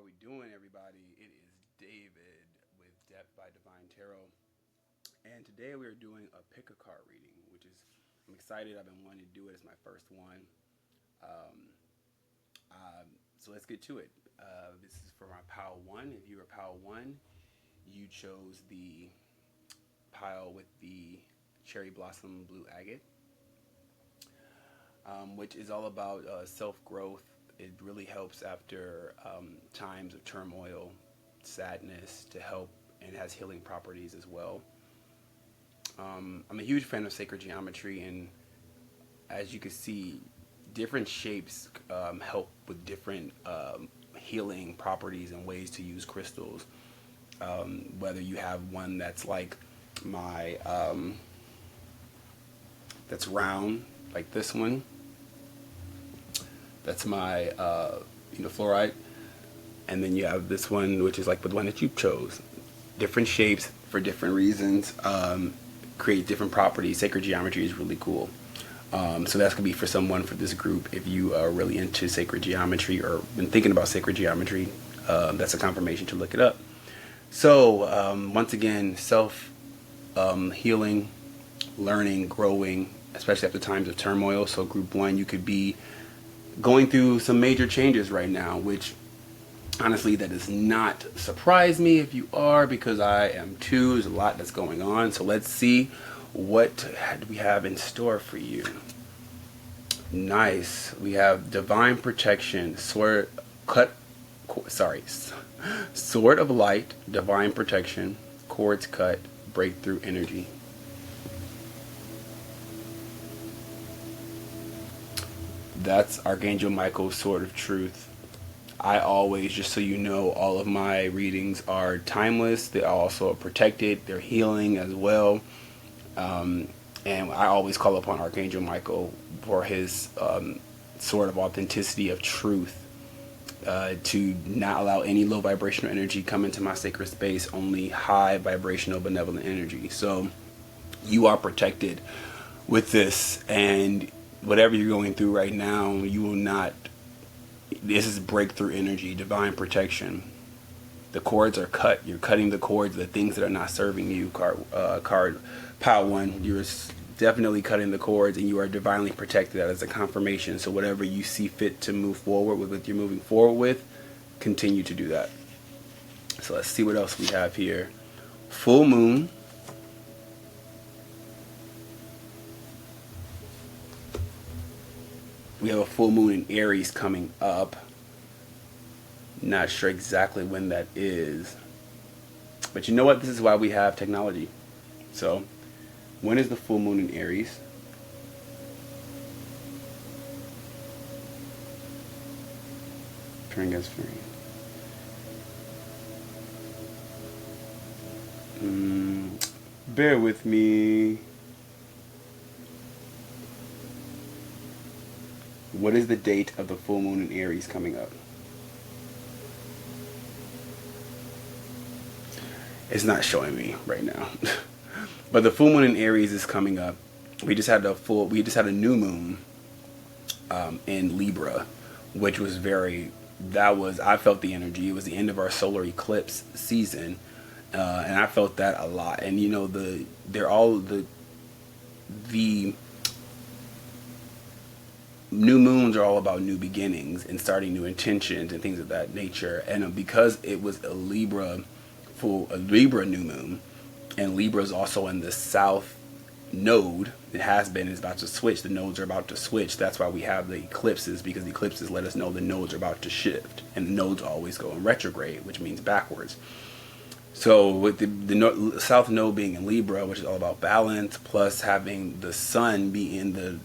we doing, everybody? It is David with DepthByDivineTarot, and today we are doing a pick a card reading, which is, I'm excited. I've been wanting to do it. It's my first one. So let's get to it. This is for my pile one. If you were pile one, you chose the pile with the cherry blossom blue agate, which is all about self-growth. It really helps after times of turmoil, sadness, to help, and has healing properties as well. I'm a huge fan of sacred geometry, and as you can see, different shapes help with different healing properties and ways to use crystals. Whether you have one that's like my that's round, like this one. That's my fluorite, and then you have this one, which is like the one that you chose. Different shapes for different reasons, create different properties. Sacred geometry is really cool. So that's gonna be for someone for this group. If you are really into sacred geometry or been thinking about sacred geometry, that's a confirmation to look it up. So once again, self healing, learning, growing, especially after times of turmoil. So group one, you could be going through some major changes right now, which honestly, that does not surprise me if you are, because I am too. There's a lot that's going on. So let's see what we have in store for you. Nice. We have divine protection, sword of light, divine protection, cords cut, breakthrough energy. That's Archangel Michael's sword of truth. I always, just so you know, all of my readings are timeless. They also are protected. They're healing as well. And I always call upon Archangel Michael for his sword of authenticity, of truth, to not allow any low vibrational energy come into my sacred space, only high vibrational benevolent energy. So you are protected with this, and whatever you're going through right now, you will not. This is breakthrough energy, divine protection. The cords are cut. You're cutting the cords, the things that are not serving you. Card pile one. You're definitely cutting the cords, and you are divinely protected. That is a confirmation. So whatever you see fit to move forward with, what you're moving forward with, continue to do that. So let's see what else we have here. Full moon. We have a full moon in Aries coming up. Not sure exactly when that is. But you know what? This is why we have technology. So, when is the full moon in Aries? Bear with me. What is the date of the full moon in Aries coming up? It's not showing me right now. But the full moon in Aries is coming up. We just had a new moon in Libra, which was I felt the energy. It was the end of our solar eclipse season. And I felt that a lot. And the new moons are all about new beginnings and starting new intentions and things of that nature. And because it was a Libra new moon, and Libra is also in the south node, is about to switch. The nodes are about to switch. That's why we have the eclipses, because the eclipses let us know the nodes are about to shift, and the nodes always go in retrograde, which means backwards. So with the south node being in Libra, which is all about balance, plus having the sun be in the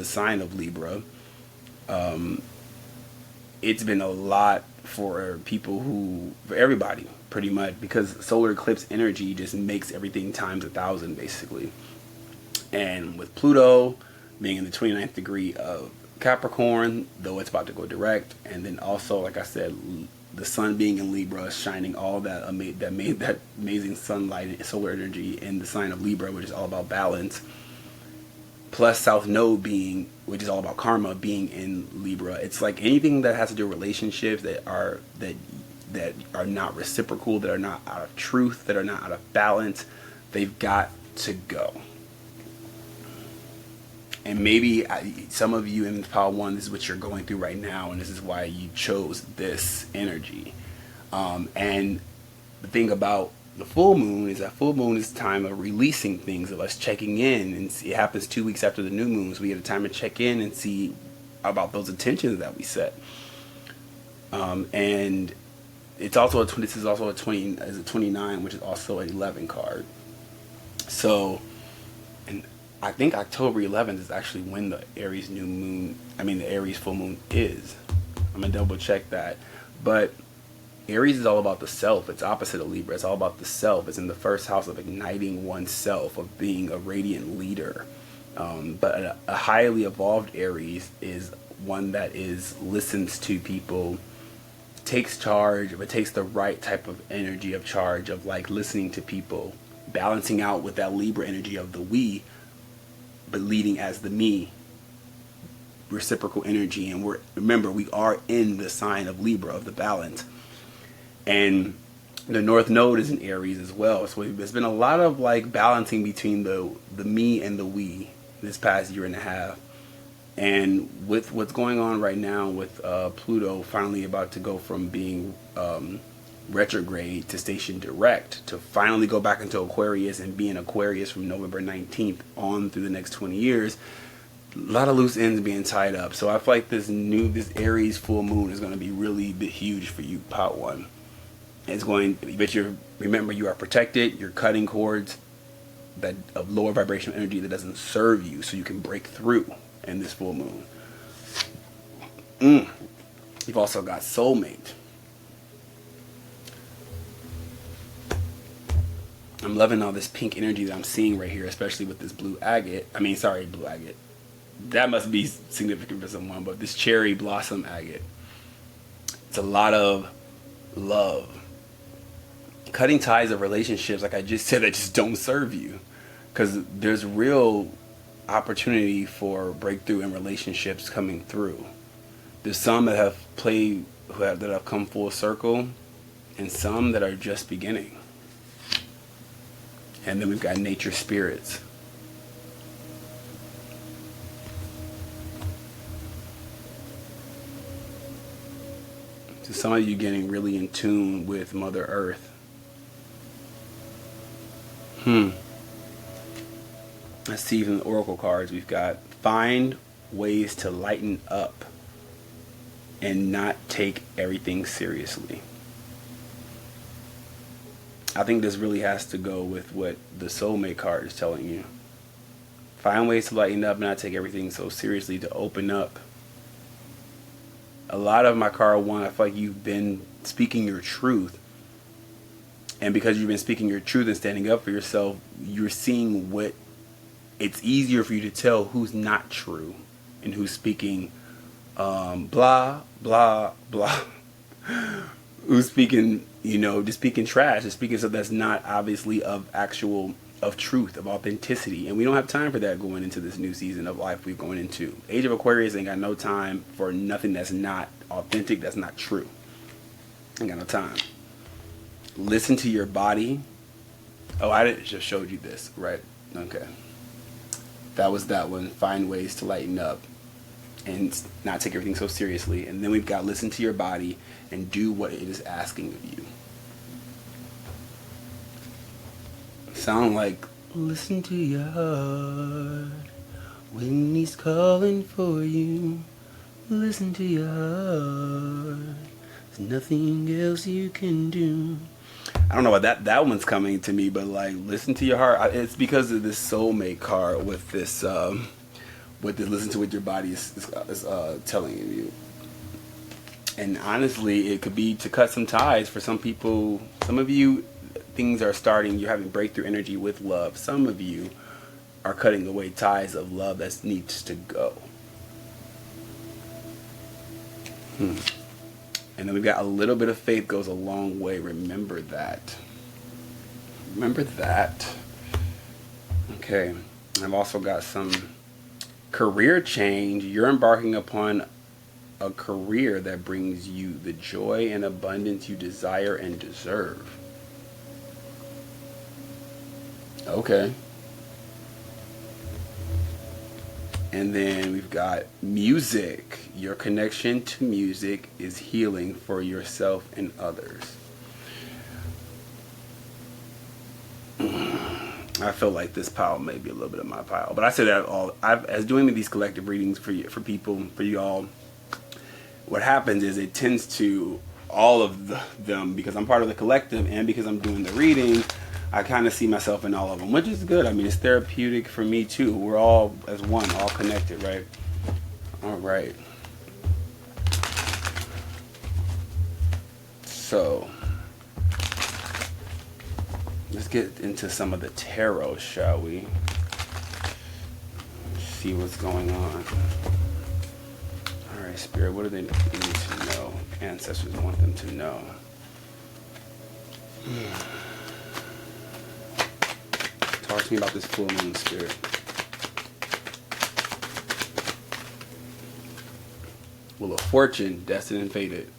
sign of Libra, it's been a lot for everybody, pretty much, because solar eclipse energy just makes everything times 1,000, basically. And with Pluto being in the 29th degree of Capricorn, though it's about to go direct, and then also, like I said, the sun being in Libra, shining all that amazing sunlight and solar energy in the sign of Libra, which is all about balance. plus South Node being, which is all about karma, being in Libra. It's like anything that has to do with relationships that are not reciprocal, that are not out of truth, that are not out of balance, they've got to go. And maybe some of you in Power 1, this is what you're going through right now, and this is why you chose this energy. And the thing about the full moon is that full moon is time of releasing things, of us checking in, and it happens 2 weeks after the new moon, so we get a time to check in and see about those intentions that we set. And it's also this is also a 29, which is also an 11 card. So, and I think October 11th is actually when the Aries new moon, the Aries full moon is. I'm gonna double check that, but Aries is all about the self. It's opposite of Libra. It's all about the self. It's in the first house of igniting oneself, of being a radiant leader. But a highly evolved Aries is one that listens to people, takes charge, but takes the right type of energy of charge, of like listening to people, balancing out with that Libra energy of the we, but leading as the me, reciprocal energy. And remember, we are in the sign of Libra, of the balance. And the North Node is in Aries as well. So there's been a lot of like balancing between the me and the we this past year and a half. And with what's going on right now with Pluto finally about to go from being retrograde to station direct, to finally go back into Aquarius and be in Aquarius from November 19th on through the next 20 years, a lot of loose ends being tied up. So I feel like this Aries full moon is going to be really huge for you, Pot 1. It's going, but remember, you are protected. You're cutting cords that of lower vibrational energy that doesn't serve you, so you can break through in this full moon. You've also got soulmate. I'm loving all this pink energy that I'm seeing right here, especially with this blue agate. Blue agate. That must be significant for someone, but this cherry blossom agate. It's a lot of love. Cutting ties of relationships, like I just said, that just don't serve you. Because there's real opportunity for breakthrough in relationships coming through. There's some that have that have come full circle, and some that are just beginning. And then we've got nature spirits. So some of you getting really in tune with Mother Earth. Let's see, from the Oracle cards, we've got find ways to lighten up and not take everything seriously. I think this really has to go with what the soulmate card is telling you. Find ways to lighten up and not take everything so seriously, to open up. A lot of my card 1, I feel like you've been speaking your truth. And because you've been speaking your truth and standing up for yourself, you're seeing what it's easier for you to tell who's not true and who's speaking blah, blah, blah. Who's speaking, just speaking trash, just speaking stuff that's not obviously of truth, of authenticity. And we don't have time for that going into this new season of life we're going into. Age of Aquarius ain't got no time for nothing that's not authentic, that's not true. Ain't got no time. Listen to your body. Oh, I just showed you this, right? Okay. That was that one. Find ways to lighten up and not take everything so seriously. And then we've got listen to your body and do what it is asking of you. Sound like listen to your heart when he's calling for you. Listen to your heart. There's nothing else you can do. I don't know what that one's coming to me, but like listen to your heart. It's because of this soulmate card with this listen to what your body is telling you. And honestly, it could be to cut some ties for some people. Some of you, things are starting. You're having breakthrough energy with love. Some of you are cutting away ties of love that needs to go. And then we've got a little bit of faith goes a long way. Remember that. Remember that. Okay. I've also got some Career change, you're embarking upon a career that brings you the joy and abundance you desire and deserve. Okay. And then we've got music. Your connection to music is healing for yourself and others. I feel like this pile may be a little bit of my pile, but I say that as doing these collective readings for people, for you all. What happens is it tends to all of them, because I'm part of the collective and because I'm doing the reading, I kind of see myself in all of them, which is good. I mean, it's therapeutic for me too. We're all as one, all connected, right? All right. So let's get into some of the tarot, shall we? See what's going on. All right, Spirit, what do they need to know? Ancestors want them to know. Talk to me about this full moon, Spirit. Wheel of Fortune, destined and fated.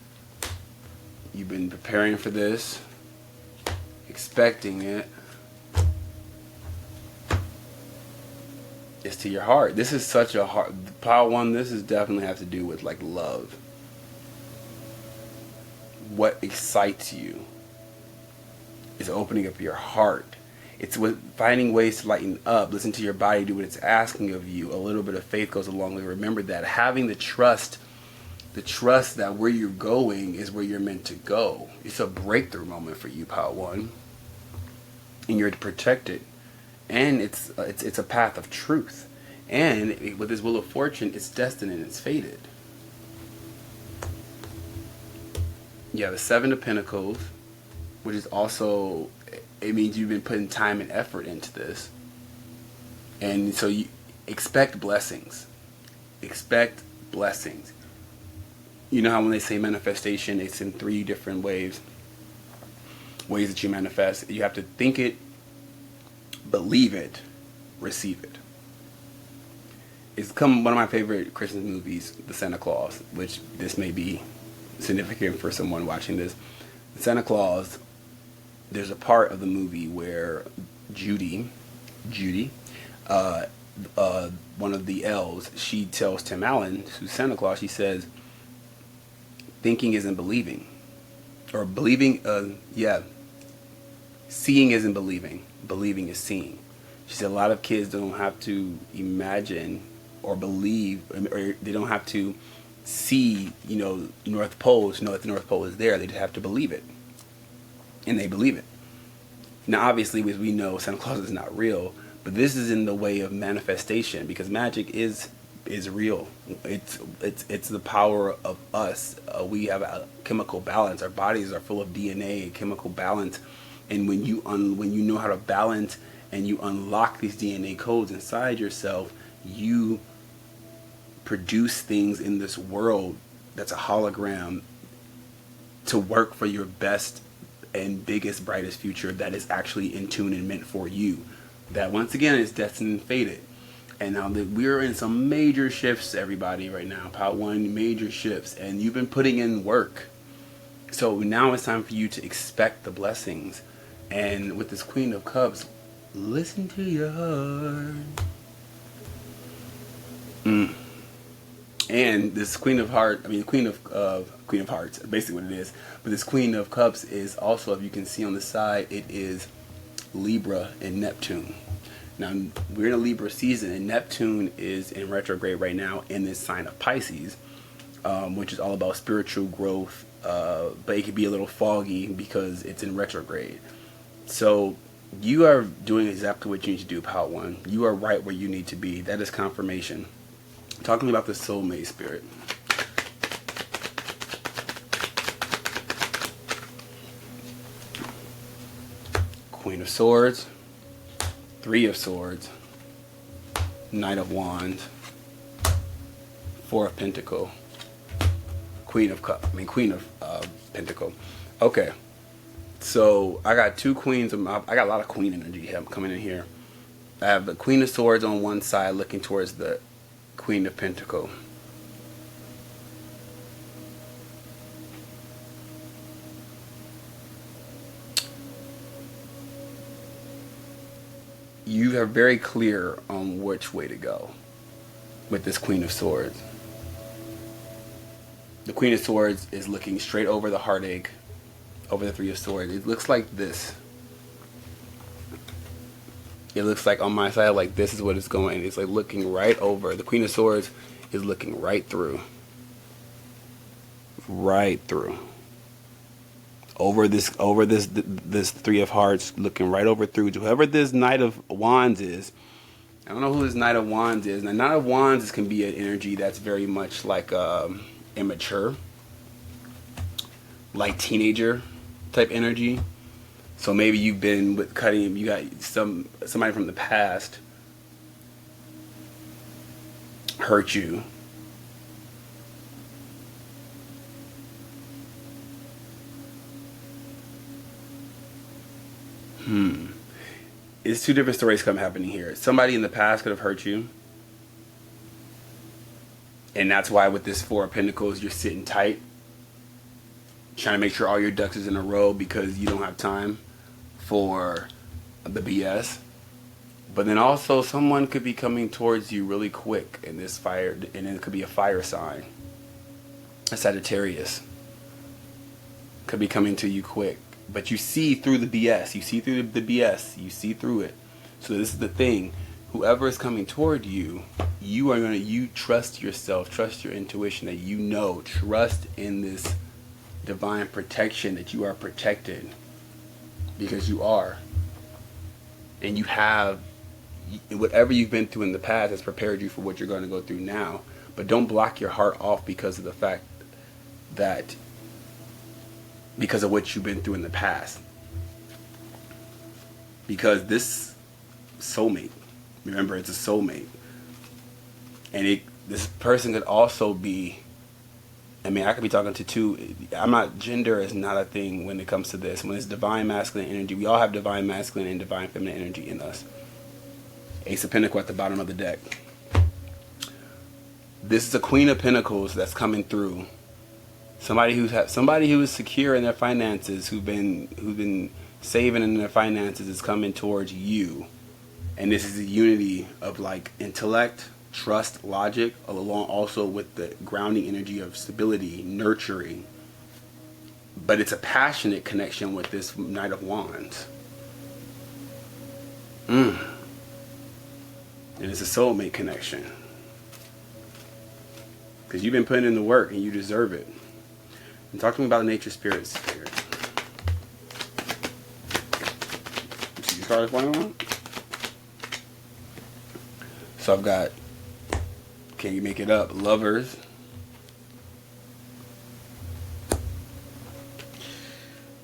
You've been preparing for this, expecting it. It's to your heart. This is such a hard pile one. This is definitely have to do with like love. What excites you is opening up your heart. It's with finding ways to lighten up. Listen to your body, do what it's asking of you. A little bit of faith goes a long way. Remember that. Having the trust that where you're going is where you're meant to go. It's a breakthrough moment for you, pile one. And you're protected. And it's a path of truth. And with this Wheel of Fortune, it's destined and it's fated. You have the Seven of Pentacles, which is also, it means you've been putting time and effort into this. And so you expect blessings. Expect blessings. You know how when they say manifestation, it's in 3 different ways that you manifest. You have to think it, believe it, receive it. It's become one of my favorite Christmas movies, The Santa Claus, which this may be significant for someone watching this. The Santa Claus, there's a part of the movie where Judy, one of the elves, she tells Tim Allen, who's Santa Claus, she says, thinking isn't believing. Or believing, seeing isn't believing. Believing is seeing. She said a lot of kids don't have to imagine or believe, or they don't have to see, North Pole to know that the North Pole is there. They just have to believe it. And they believe it. Now, obviously, as we know, Santa Claus is not real, but this is in the way of manifestation, because magic is real. It's the power of us. We have a chemical balance. Our bodies are full of DNA and chemical balance. And when you know how to balance and you unlock these DNA codes inside yourself, you produce things in this world that's a hologram to work for your best and biggest, brightest future that is actually in tune and meant for you. That once again is destined and fated. And now that we're in some major shifts, everybody, right now, part one, major shifts, and you've been putting in work. So now it's time for you to expect the blessings. And with this Queen of Cups, listen to your heart. And this Queen of Hearts, Queen of Hearts, basically what it is. But this Queen of Cups is also, if you can see on the side, it is Libra and Neptune. Now, we're in a Libra season, and Neptune is in retrograde right now in this sign of Pisces, which is all about spiritual growth, but it could be a little foggy because it's in retrograde. So you are doing exactly what you need to do, Part 1. You are right where you need to be. That is confirmation. Talking about the soulmate, Spirit. Queen of Swords, 3 of Swords, Knight of Wands, 4 of Pentacle, Queen of Pentacle. Okay, so I got 2 queens. I got a lot of queen energy coming in here. I have the Queen of Swords on one side looking towards the Queen of Pentacles. You are very clear on which way to go with this Queen of Swords. The Queen of Swords is looking straight over the heartache, over the Three of Swords. It looks like this. It looks like on my side, like this is what it's going. It's like looking right over. The Queen of Swords is looking right through. Right through. Over this Three of Hearts, looking right over through to whoever this Knight of Wands is. I don't know who this Knight of Wands is. Now, Knight of Wands can be an energy that's very much like immature, like teenager type energy. So maybe you've been with cutting. You got somebody from the past hurt you. It's two different stories happening here. Somebody in the past could have hurt you. And that's why with this Four of Pentacles, you're sitting tight. Trying to make sure all your ducks is in a row because you don't have time for the BS. But then also someone could be coming towards you really quick in this fire. And it could be a fire sign. A Sagittarius. Could be coming to you quick. But you see through the BS. You see through the BS. You see through it. So this is the thing. Whoever is coming toward you, you trust yourself, trust your intuition that you know, trust in this divine protection that you are protected. Because you are. And you have, whatever you've been through in the past has prepared you for what you're going to go through now. But don't block your heart off because of the fact that because of what you've been through in the past. Because this soulmate, remember it's a soulmate. And this person could also be, I mean, I could be talking to two, gender is not a thing when it comes to this. When it's divine masculine energy, we all have divine masculine and divine feminine energy in us. Ace of Pentacles at the bottom of the deck. This is a Queen of Pentacles that's coming through. Somebody who is secure in their finances, who've been saving in their finances, is coming towards you, and this is a unity of like intellect, trust, logic, along also with the grounding energy of stability, nurturing. But it's a passionate connection with this Knight of Wands. And it's a soulmate connection because you've been putting in the work and you deserve it. And talk to me about nature, spirit. See your cards going on? So I've got, can you make it up? Lovers.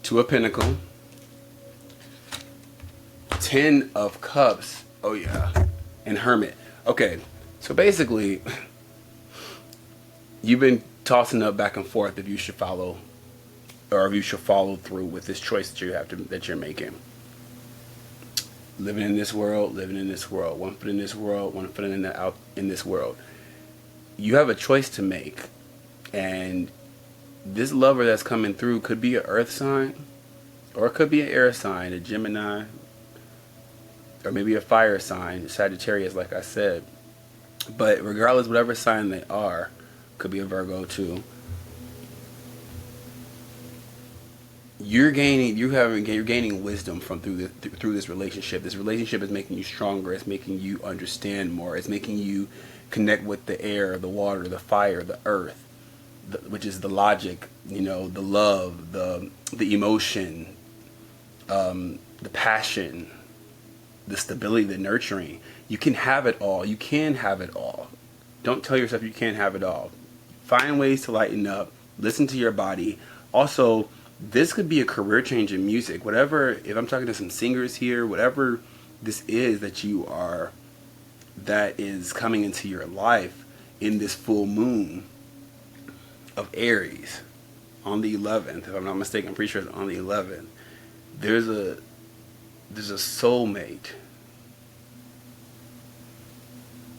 Two of Pentacles. 10 of Cups. Oh yeah. And Hermit. Okay. So basically, you've been tossing up back and forth if you should follow, or if you should follow through with this choice that you're making. Living in this world, one foot in this world, one foot in this world. You have a choice to make, and this lover that's coming through could be an earth sign, or it could be an air sign, a Gemini, or maybe a fire sign, Sagittarius, like I said. But regardless, whatever sign they are, could be a Virgo too. You're gaining wisdom from through this relationship. This relationship is making you stronger. It's making you understand more. It's making you connect with the air, the water, the fire, the earth, which is the logic, the love, the emotion, the passion, the stability, the nurturing. You can have it all. You can have it all. Don't tell yourself you can't have it all. Find ways to lighten up. Listen to your body. Also, this could be a career change in music. Whatever, if I'm talking to some singers here, whatever this is that is coming into your life in this full moon of Aries on the 11th, if I'm not mistaken, I'm pretty sure it's on the 11th. There's a soulmate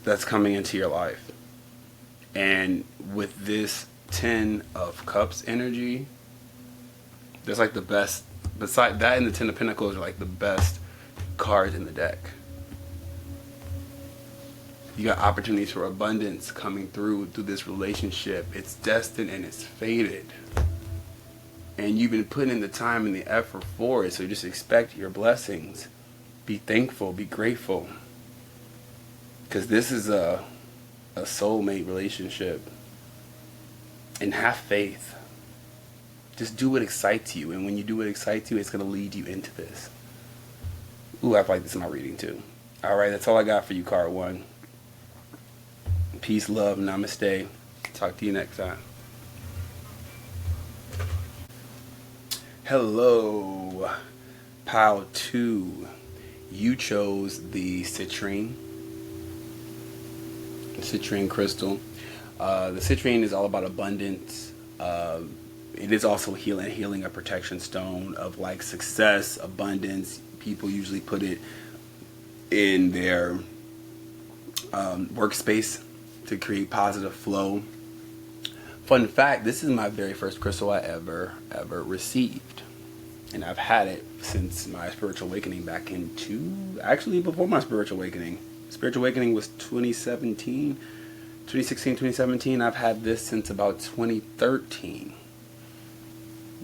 that's coming into your life. And with this 10 of Cups energy, that's like the best. Beside that and the 10 of Pentacles are like the best cards in the deck. You got opportunities for abundance coming through this relationship. It's destined and it's fated. And you've been putting in the time and the effort for it. So just expect your blessings. Be thankful. Be grateful. Because this is a soulmate relationship. And have faith. Just do what excites you. And when you do what excites you, it's going to lead you into this. Ooh, I feel like this in my reading too. Alright, that's all I got for you, card 1. Peace, love, namaste. Talk to you next time. Hello, pile 2. You chose the citrine crystal. The citrine is all about abundance. It is also healing, a protection stone of like success, abundance. People usually put it in their workspace to create positive flow. Fun fact, this is my very first crystal I ever received. And I've had it since my spiritual awakening back actually before my spiritual awakening. Spiritual awakening was 2016, 2017. I've had this since about 2013.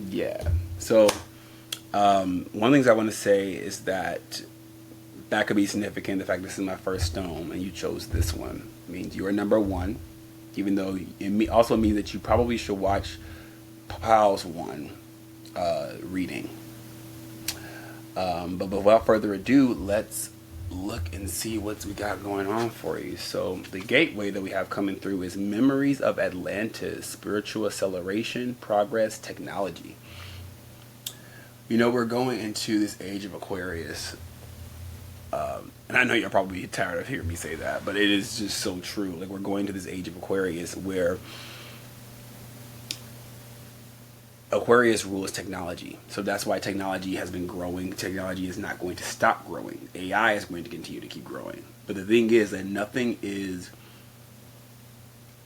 Yeah. So, one of the things I want to say is that could be significant. The fact this is my first stone and you chose this one means you are number 1, even though it also means that you probably should watch Piles 1 reading. But without further ado, let's look and see what we got going on for you. So the gateway that we have coming through is Memories of Atlantis, Spiritual Acceleration, Progress, Technology. You know, we're going into this age of Aquarius. And I know you're probably tired of hearing me say that, but it is just so true. Like, we're going to this age of Aquarius where Aquarius rules technology. So that's why technology has been growing. Technology is not going to stop growing. AI is going to continue to keep growing. But the thing is that nothing is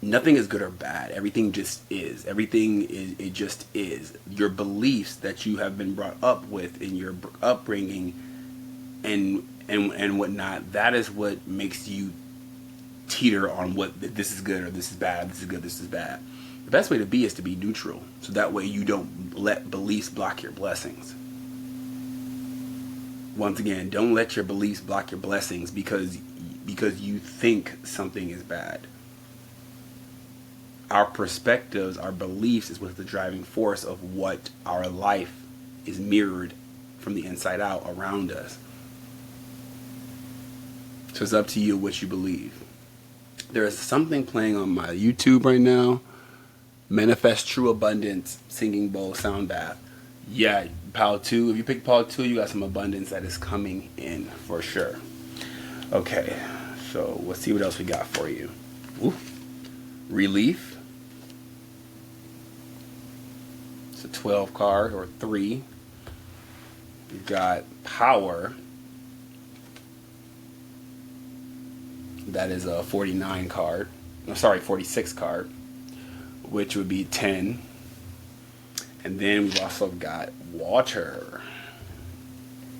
good or bad. Everything just is. It just is. Your beliefs that you have been brought up with in your upbringing and whatnot, that is what makes you teeter on what this is good or this is bad, this is good, this is bad. The best way to be is to be neutral, so that way you don't let beliefs block your blessings. Once again, don't let your beliefs block your blessings because you think something is bad. Our perspectives, our beliefs is what's the driving force of what our life is mirrored from the inside out around us. So it's up to you what you believe. There is something playing on my YouTube right now. Manifest True Abundance Singing Bowl Sound Bath. Yeah, pile 2. If you pick pile 2, you got some abundance that is coming in for sure. Okay, so let's see what else we got for you. Ooh. Relief. It's a 12 card or 3. We've got Power. That is a 49 card. No, sorry, 46 card, which would be 10. And then we've also got Water,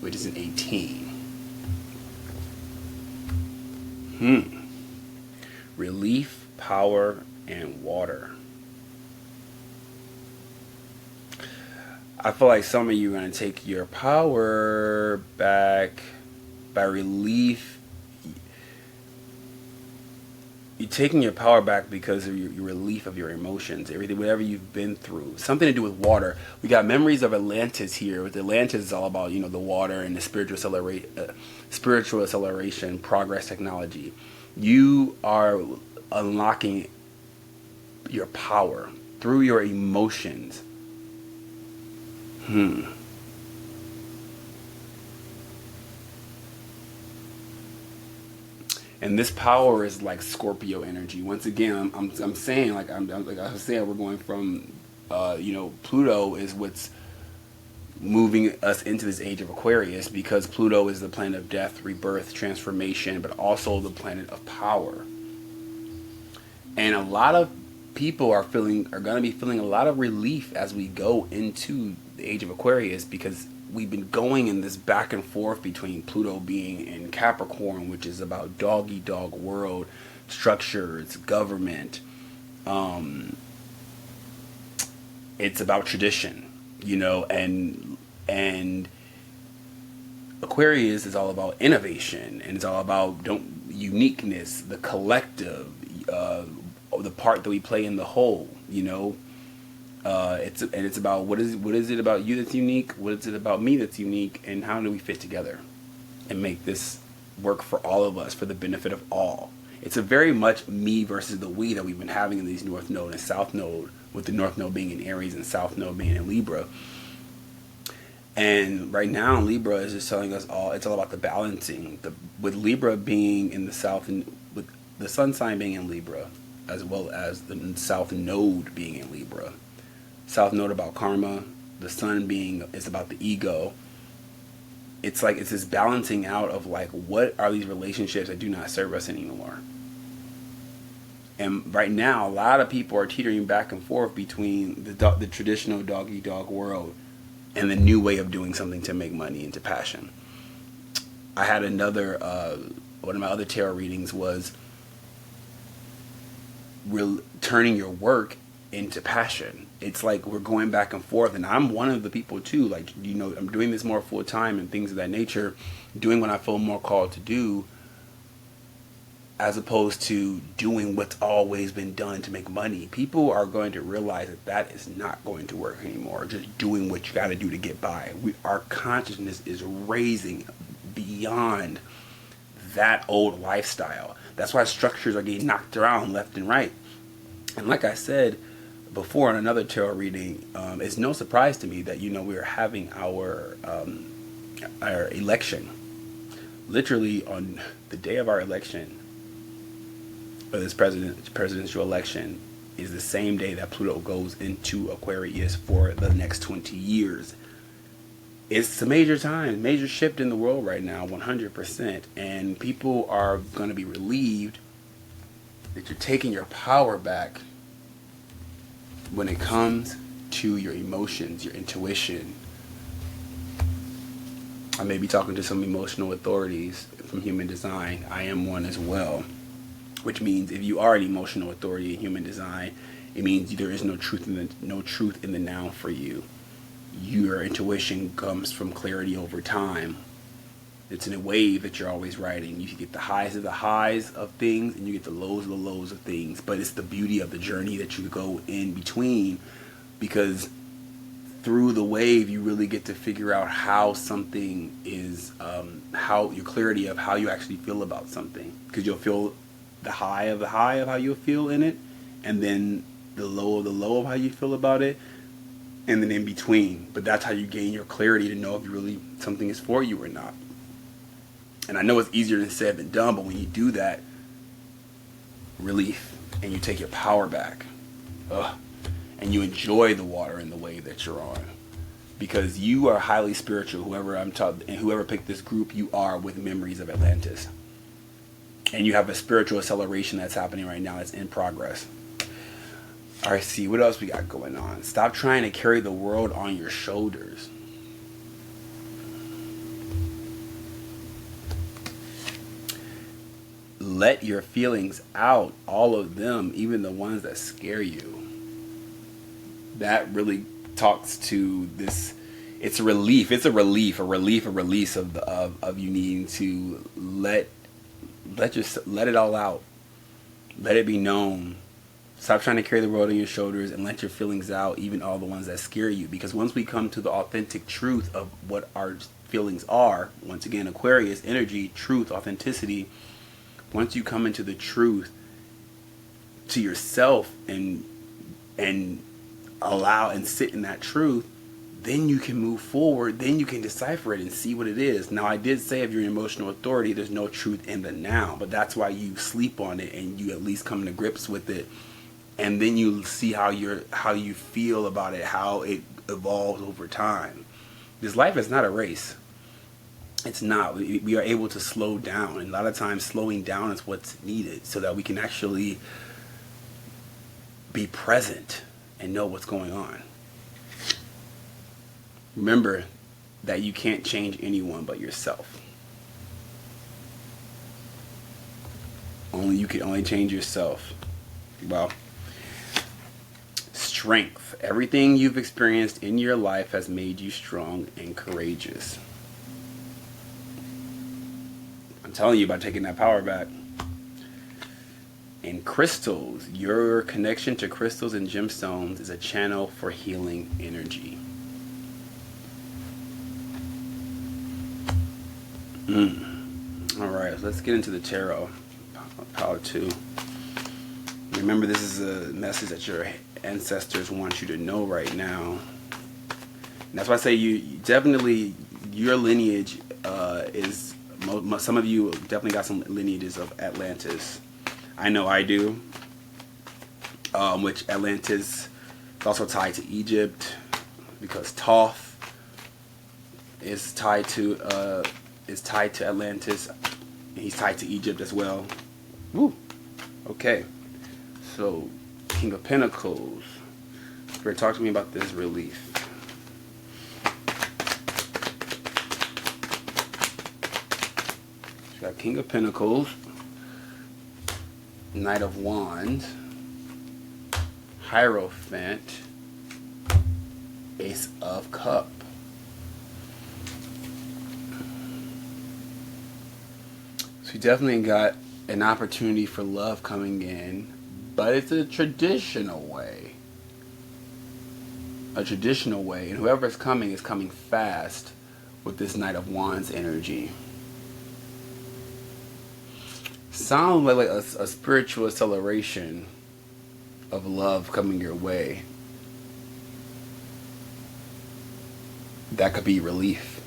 which is an 18. Relief, Power, and Water. I feel like some of you are going to take your power back by relief. You're taking your power back because of your relief of your emotions, everything, whatever you've been through. Something to do with water. We got Memories of Atlantis here. With Atlantis is all about, the water and the spiritual acceleration, progress, technology. You are unlocking your power through your emotions. And this power is like Scorpio energy. Once again, I'm saying, like I was saying, we're going from, Pluto is what's moving us into this age of Aquarius, because Pluto is the planet of death, rebirth, transformation, but also the planet of power. And a lot of people are going to be feeling a lot of relief as we go into the age of Aquarius, because we've been going in this back and forth between Pluto being in Capricorn, which is about dog eat dog world structures, government. It's about tradition, and Aquarius is all about innovation, and it's all about uniqueness, the collective, the part that we play in the whole. It's about what is it about you that's unique? What is it about me that's unique? And how do we fit together and make this work for all of us for the benefit of all? It's a very much me versus the we that we've been having in these North Node and South Node, with the North Node being in Aries and South Node being in Libra. And right now, Libra is just telling us it's all about the balancing. With Libra being in the South, and with the Sun sign being in Libra, as well as the South Node being in Libra. South Node about karma, the Sun is about the ego. It's like it's this balancing out of like, what are these relationships that do not serve us anymore? And right now, a lot of people are teetering back and forth between the traditional dog-eat-dog world and the new way of doing something to make money into passion. I had another, one of my other tarot readings was turning your work into passion. It's like we're going back and forth, and I'm one of the people too. Like, I'm doing this more full time and things of that nature, doing what I feel more called to do, as opposed to doing what's always been done to make money. People are going to realize that is not going to work anymore. Just doing what you got to do to get by. Our consciousness is raising beyond that old lifestyle. That's why structures are getting knocked around left and right. And like I said before in another tarot reading, it's no surprise to me that we are having our election. Literally on the day of our election, or this presidential election, is the same day that Pluto goes into Aquarius for the next 20 years. It's a major time, major shift in the world right now, 100%. And people are going to be relieved that you're taking your power back when it comes to your emotions, your intuition. I may be talking to some emotional authorities from Human Design. I am one as well. Which means if you are an emotional authority in Human Design, it means there is no truth in the now for you. Your intuition comes from clarity over time. It's in a wave that you're always riding. You get the highs of things, and you get the lows of things. But it's the beauty of the journey that you go in between, because through the wave you really get to figure out how something is, how your clarity of how you actually feel about something. Because you'll feel the high of how you feel in it, and then the low of how you feel about it, and then in between. But that's how you gain your clarity to know if really something is for you or not. And I know it's easier than said than done, but when you do that, relief, and you take your power back, and you enjoy the water and the wave that you're on, because you are highly spiritual. Whoever I'm taught, and whoever picked this group, you are with memories of Atlantis. And you have a spiritual acceleration that's happening right now. It's in progress. All right, see, what else we got going on? Stop trying to carry the world on your shoulders. Let your feelings out, all of them, even the ones that scare you. That really talks to this. It's a relief. It's a release of you needing to let it all out. Let it be known. Stop trying to carry the world on your shoulders, and let your feelings out, even all the ones that scare you. Because once we come to the authentic truth of what our feelings are, once again, Aquarius energy, truth, authenticity. Once you come into the truth to yourself and allow and sit in that truth, then you can move forward. Then you can decipher it and see what it is. Now, I did say if you're an emotional authority, there's no truth in the now, but that's why you sleep on it and you at least come to grips with it, and then you see how you feel about it, how it evolves over time. This life is not a race. It's not. We are able to slow down, and a lot of times slowing down is what's needed so that we can actually be present and know what's going on. Remember that you can't change anyone but yourself. You can only change yourself. Well, strength. Everything you've experienced in your life has made you strong and courageous. I'm telling you about taking that power back. And crystals. Your connection to crystals and gemstones is a channel for healing energy. Alright, let's get into the tarot. Power 2. Remember, this is a message that your ancestors want you to know right now. And that's why I say you definitely, your lineage is, some of you definitely got some lineages of Atlantis. I know I do. Which Atlantis is also tied to Egypt, because Thoth is tied to Atlantis. And he's tied to Egypt as well. Woo. Okay. So, King of Pentacles. Spirit, talk to me about this relief. So, got King of Pentacles, Knight of Wands, Hierophant, Ace of Cups. So you definitely got an opportunity for love coming in, but it's a traditional way. A traditional way. And whoever's coming is coming fast with this Knight of Wands energy. Sounds like a spiritual acceleration of love coming your way. That could be relief,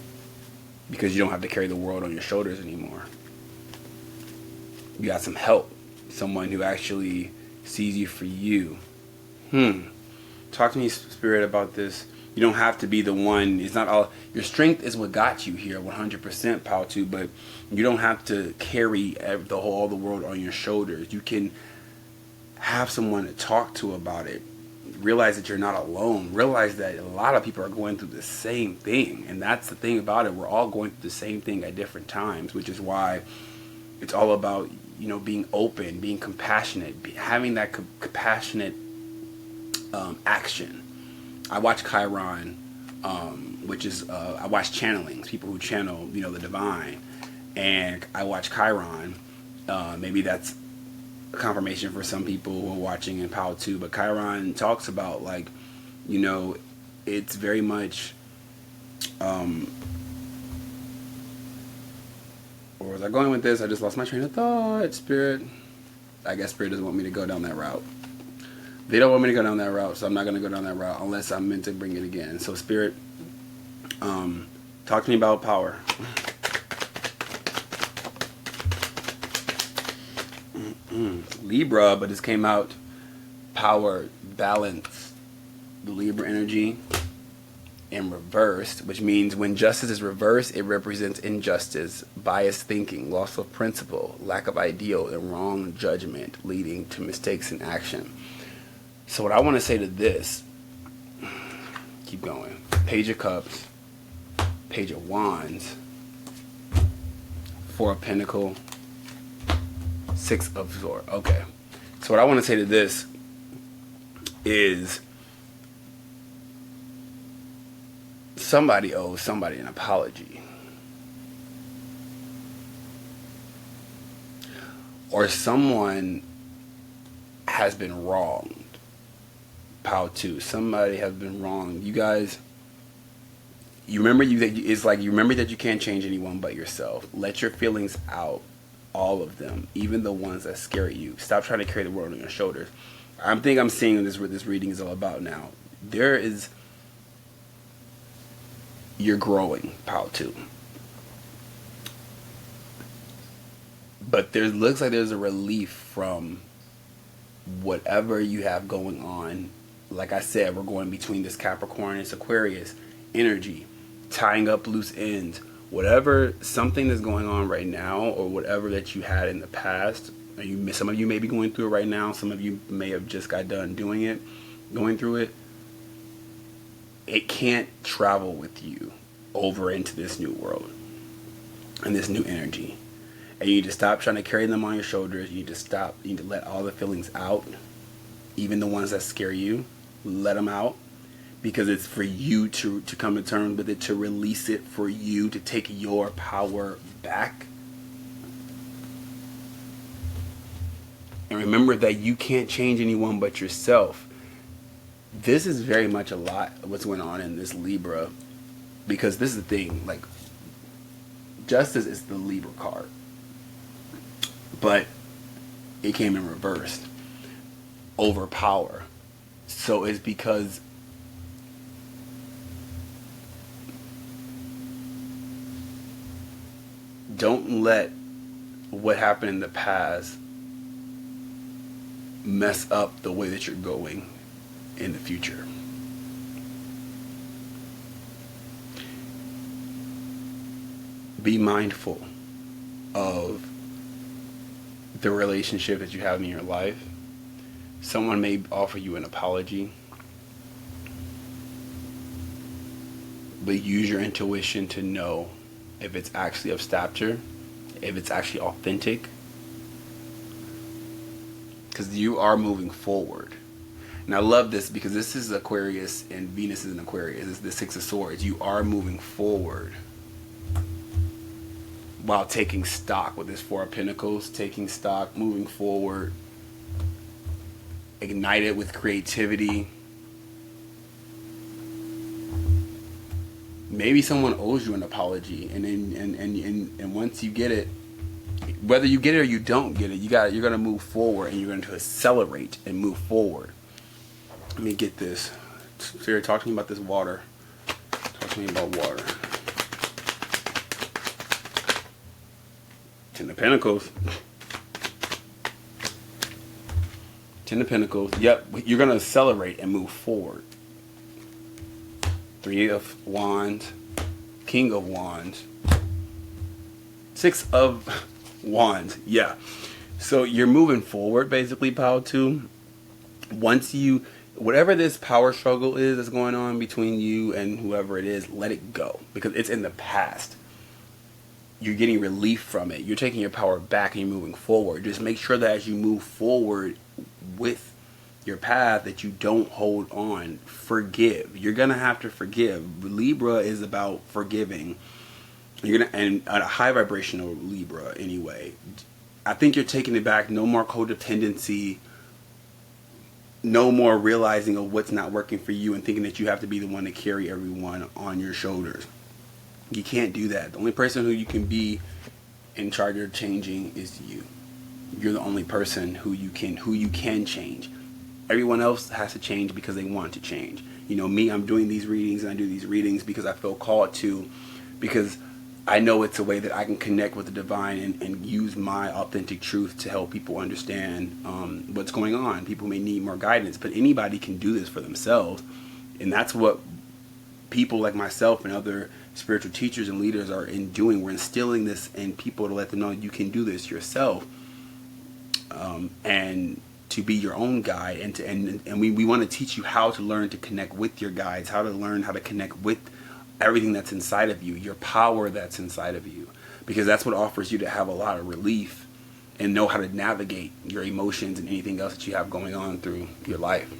because you don't have to carry the world on your shoulders anymore. You got some help. Someone who actually sees you for you. Talk to me, Spirit, about this. You don't have to be the one. It's not all. Your strength is what got you here, 100%, Power 2. But you don't have to carry all the world on your shoulders. You can have someone to talk to about it. Realize that you're not alone. Realize that a lot of people are going through the same thing. And that's the thing about it. We're all going through the same thing at different times, which is why it's all about, being open, being compassionate, having that compassionate action. I watch Chiron, which is, I watch channelings, people who channel, the divine. And I watch Chiron. Maybe that's a confirmation for some people who are watching in Power 2. But Chiron talks about, it's very much, where was I going with this? I just lost my train of thought, Spirit. I guess Spirit doesn't want me to go down that route. They don't want me to go down that route, so I'm not going to go down that route unless I'm meant to bring it again. So, Spirit, talk to me about power. Libra, but this came out power, balance, the Libra energy. And reversed, which means when justice is reversed, it represents injustice, biased thinking, loss of principle, lack of ideal, and wrong judgment leading to mistakes in action. So what I want to say to this, keep going. Page of Cups, Page of Wands, Four of Pentacles, Six of Swords. Okay. So what I want to say to this is, somebody owes somebody an apology. Or someone has been wronged. Power 2. Somebody has been wronged. You guys, you remember you remember that you can't change anyone but yourself. Let your feelings out. All of them. Even the ones that scare you. Stop trying to carry the world on your shoulders. I think I'm seeing this, what this reading is all about now. You're growing, Power 2. But looks like there's a relief from whatever you have going on. Like I said, we're going between this Capricorn and Aquarius energy, tying up loose ends. Something that's going on right now, or whatever that you had in the past, Some of you may be going through it right now. Some of you may have just got done going through it. It can't travel with you over into this new world and this new energy. And you need to stop trying to carry them on your shoulders. You need to stop. You need to let all the feelings out, even the ones that scare you. Let them out, because it's for you to come to terms with it, to release it, for you to take your power back. And remember that you can't change anyone but yourself. This is very much a lot of what's going on in this Libra, because this is the thing, like, justice is the Libra card, but it came in reversed over power. So it's because don't let what happened in the past mess up the way that you're going in the future. Be mindful of the relationship that you have in your life. Someone may offer you an apology, but use your intuition to know if it's actually of stature, if it's actually authentic, because you are moving forward. And I love this because this is Aquarius and Venus is in Aquarius. It's the Six of Swords. You are moving forward while taking stock with this Four of Pentacles, taking stock, moving forward, ignited with creativity. Maybe someone owes you an apology, and once you get it, whether you get it or you don't get it, you're gonna move forward, and you're going to accelerate and move forward. Let me get this. Sarah, talk to me about this water. Talk to me about water. Ten of Pentacles. Ten of Pentacles. Yep, you're going to accelerate and move forward. Three of Wands. King of Wands. Six of Wands. Yeah. So you're moving forward, basically, Power 2. Once you, whatever this power struggle is that's going on between you and whoever it is, let it go. Because it's in the past. You're getting relief from it. You're taking your power back and you're moving forward. Just make sure that as you move forward with your path that you don't hold on. Forgive. You're gonna have to forgive. Libra is about forgiving. You're gonna, and a high vibrational Libra anyway. I think you're taking it back. No more codependency. No more realizing of what's not working for you and thinking that you have to be the one to carry everyone on your shoulders. You can't do that. The only person who you can be in charge of changing is you. You're the only person who you can change. Everyone else has to change because they want to change. You know, me, I'm doing these readings, and I do these readings because I feel called to, because I know it's a way that I can connect with the divine and use my authentic truth to help people understand what's going on. People may need more guidance, but anybody can do this for themselves. And that's what people like myself and other spiritual teachers and leaders are doing. We're instilling this in people to let them know you can do this yourself, and to be your own guide, and we want to teach you how to learn to connect with your guides, how to learn how to connect with everything that's inside of you, your power that's inside of you, because that's what offers you to have a lot of relief and know how to navigate your emotions and anything else that you have going on through your life.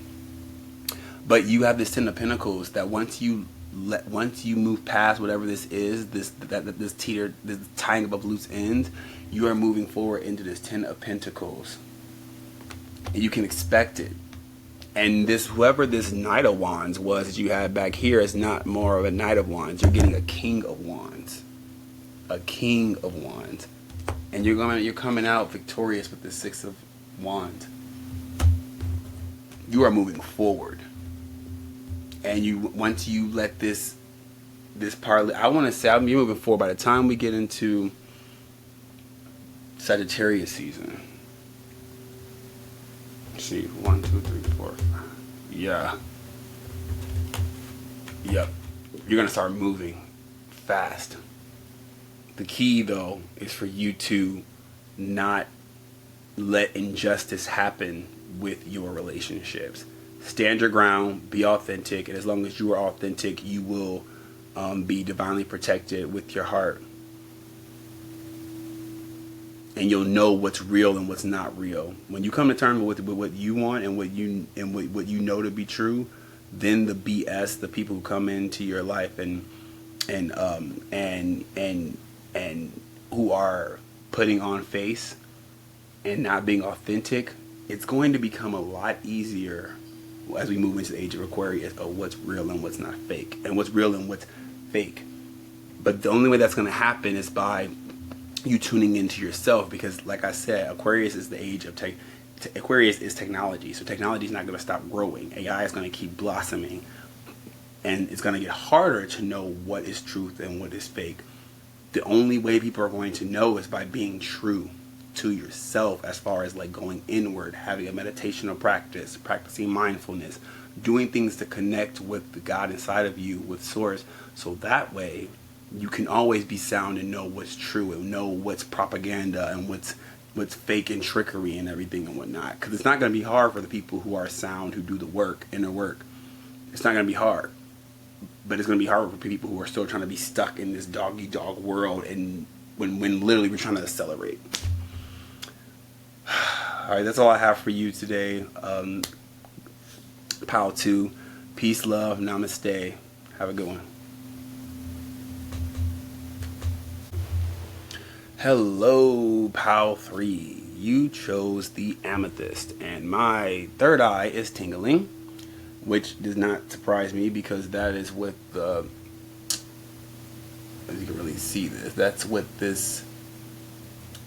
But you have this Ten of Pentacles that once you move past whatever this is, this tying up of loose ends, you are moving forward into this Ten of Pentacles. And you can expect it. And this, whoever this Knight of Wands was that you had back here, is not more of a Knight of Wands. You're getting a King of Wands. A King of Wands. And you're coming out victorious with the Six of Wands. You are moving forward. And once you let this part, I want to say, you're moving forward. By the time we get into Sagittarius season, let's see, 1, 2, 3, 4. Yeah. Yep. You're gonna start moving fast. The key, though, is for you to not let injustice happen with your relationships. Stand your ground, be authentic, and as long as you are authentic, you will be divinely protected with your heart. And you'll know what's real and what's not real. When you come to terms with what you want and what you know to be true, then the BS, the people who come into your life and who are putting on face and not being authentic, it's going to become a lot easier as we move into the age of Aquarius of what's real and what's not fake, and what's real and what's fake. But the only way that's going to happen is by you tuning into yourself, because like I said, Aquarius is the age of Aquarius is technology, so technology is not going to stop growing. AI is going to keep blossoming, and it's going to get harder to know what is truth and what is fake. The only way people are going to know is by being true to yourself, as far as like going inward, having a meditational practice, practicing mindfulness, doing things to connect with the God inside of you, with source, so that way you can always be sound and know what's true and know what's propaganda and what's fake and trickery and everything and whatnot. Because it's not going to be hard for the people who are sound, who do the work, inner work. It's not going to be hard. But it's going to be hard for people who are still trying to be stuck in this dog-eat-dog world, and when literally we're trying to accelerate. Alright, that's all I have for you today. Pal 2. Peace, love, namaste. Have a good one. Hello, Pal 3. You chose the amethyst, and my third eye is tingling, which does not surprise me because that is what the, as you can really see this, that's what this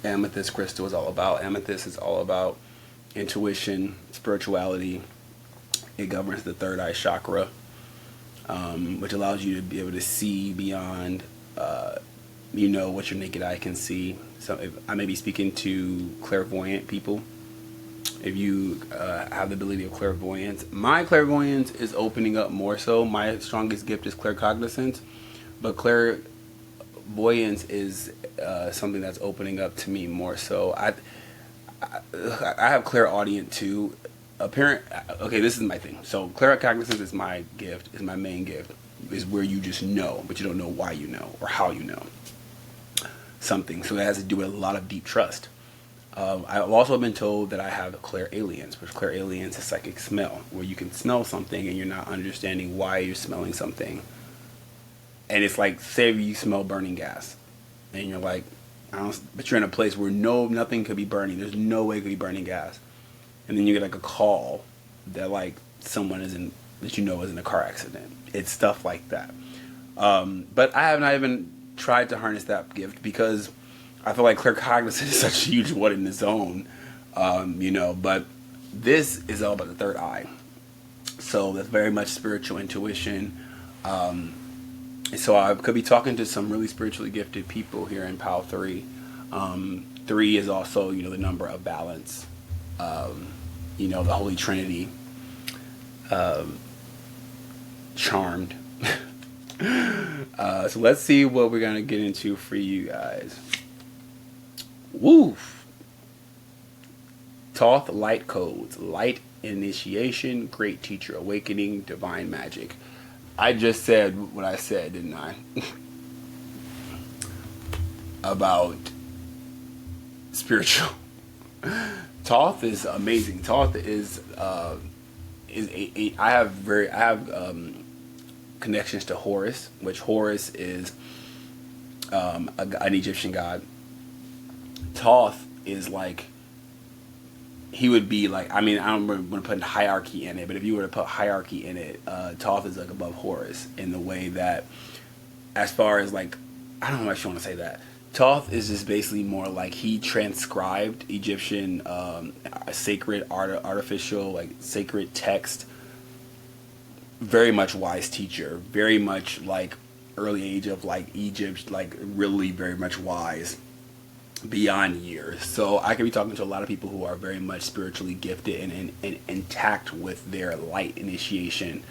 amethyst crystal is all about. Amethyst is all about intuition, spirituality. It governs the third eye chakra, which allows you to be able to see beyond what your naked eye can see. So if I may be speaking to clairvoyant people, if you have the ability of clairvoyance, my clairvoyance is opening up more so. My strongest gift is claircognizance, but clairvoyance is something that's opening up to me more so. I have clairaudient too. Okay, this is my thing. So claircognizance is my gift, is my main gift, is where you just know, but you don't know why you know or how you know something. So it has to do with a lot of deep trust. I've also been told that I have clairalience, which clairalience is psychic smell, where you can smell something and you're not understanding why you're smelling something. And it's like, say you smell burning gas, and you're like, but you're in a place where nothing could be burning. There's no way it could be burning gas. And then you get like a call that like someone is in a car accident. It's stuff like that. But I have not even tried to harness that gift because I feel like claircognizance is such a huge one in its own, but this is all about the third eye. So that's very much spiritual intuition. So I could be talking to some really spiritually gifted people here in Pal 3. 3 is also, the number of balance. The Holy Trinity. Charmed. So let's see what we're going to get into for you guys. Woof. Thoth light codes. Light initiation. Great teacher awakening. Divine magic. I just said what I said, didn't I? About spiritual. Thoth is amazing. Thoth is I have connections to Horus, which Horus is an Egyptian god. Thoth is like, he would be like, I don't want to put hierarchy in it, but if you were to put hierarchy in it, Thoth is like above Horus in the way that, as far as like, I don't know if you want to say that. Thoth is just basically more like he transcribed Egyptian sacred artificial, like sacred text. Very much wise teacher, very much like early age of like Egypt, like really very much wise beyond years. So I could be talking to a lot of people who are very much spiritually gifted and intact with their light initiation.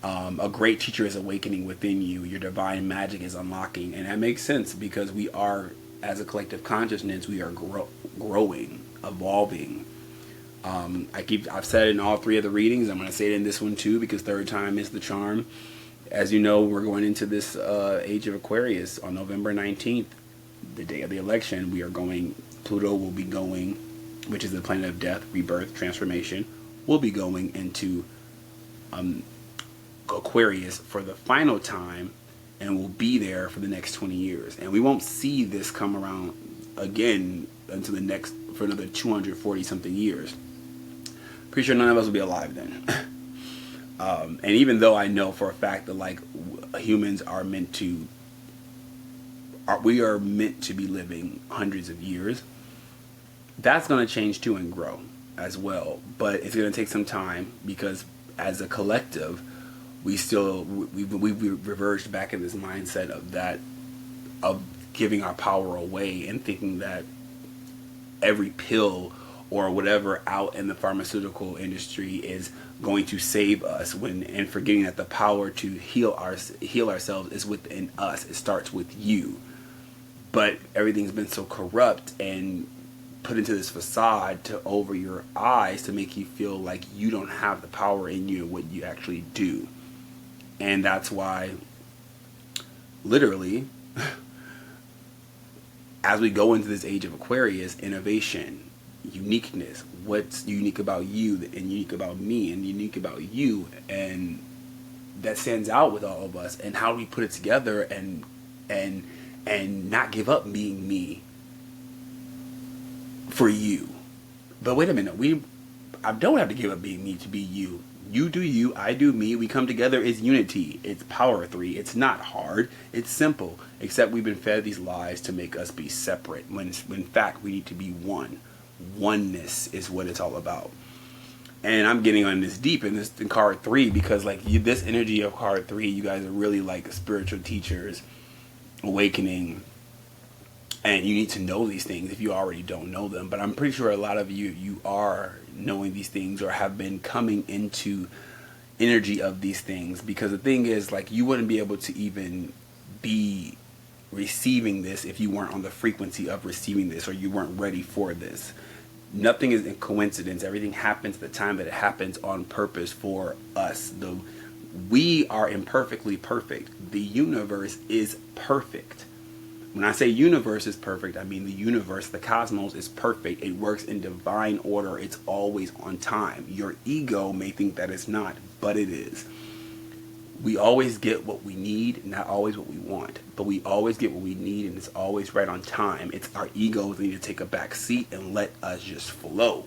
A great teacher is awakening within you. Your divine magic is unlocking, and that makes sense because we are, as a collective consciousness, we are growing. evolving. I've said it in all 3 of the readings. I'm going to say it in this one too, because third time is the charm. As you know, we're going into this age of Aquarius on November 19th, the day of the election. Pluto will be going, which is the planet of death, rebirth, transformation, will be going into Aquarius for the final time, and will be there for the next 20 years. And we won't see this come around again until for another 240 something years. Pretty sure none of us will be alive then. And even though I know for a fact that like humans are meant to be living hundreds of years, that's going to change too and grow as well. But it's going to take some time, because as a collective, we've reversed back in this mindset of giving our power away and thinking that every pill or whatever out in the pharmaceutical industry is going to save us, and forgetting that the power to heal ourselves is within us. It starts with you. But everything's been so corrupt and put into this facade over your eyes to make you feel like you don't have the power in you and what you actually do. And that's why, literally, as we go into this age of Aquarius, innovation, uniqueness, what's unique about you and unique about me and unique about you, and that stands out with all of us, and how do we put it together and not give up being me for you. But wait a minute, I don't have to give up being me to be you. You do you, I do me. We come together as unity. It's power 3. It's not hard. It's simple. Except we've been fed these lies to make us be separate, when in fact we need to be one. Oneness is what it's all about. And I'm getting on this deep in card 3, because like this energy of card 3, you guys are really like spiritual teachers, awakening. And you need to know these things if you already don't know them. But I'm pretty sure a lot of you are knowing these things, or have been coming into energy of these things. Because the thing is, like, you wouldn't be able to even be receiving this if you weren't on the frequency of receiving this, or you weren't ready for this. Nothing is a coincidence. Everything happens at the time that it happens on purpose for us. We are imperfectly perfect. The universe is perfect. When I say universe is perfect, I mean the universe, the cosmos is perfect. It works in divine order. It's always on time. Your ego may think that it's not, but it is. We always get what we need, not always what we want. But we always get what we need, and it's always right on time. It's our egos that need to take a back seat and let us just flow.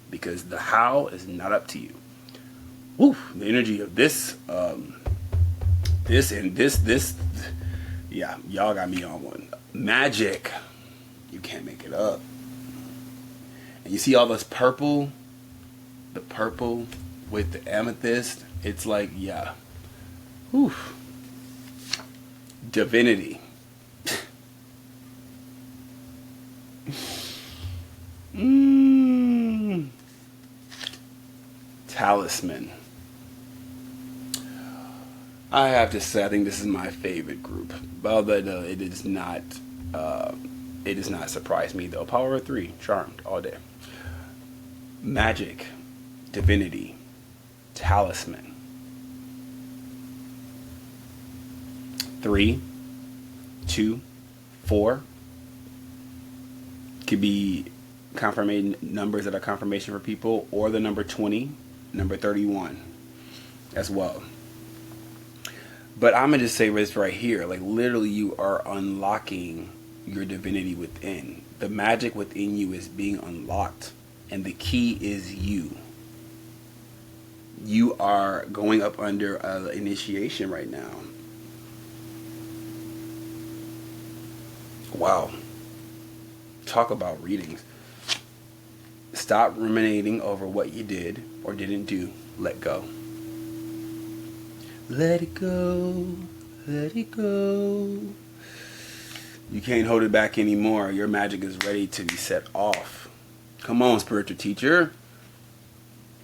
Because the how is not up to you. Woo! The energy of this, yeah, y'all got me on one. Magic. You can't make it up. And you see all this purple? The purple with the amethyst? It's like, yeah. Whew. Divinity. Talisman. I have to say, I think this is my favorite group. But it does not surprise me though. Power of 3, charmed all day. Magic, divinity, talisman. 3, 2, 4. Could be confirmation numbers that are confirmation for people, or the number 20, number 31 as well. But I'm going to just say this right here. Like, literally, you are unlocking your divinity within. The magic within you is being unlocked. And the key is you. You are going up under initiation right now. Wow. Talk about readings. Stop ruminating over what you did or didn't do. Let go. Let it go, let it go. You can't hold it back anymore. Your magic is ready to be set off. Come on, spiritual teacher.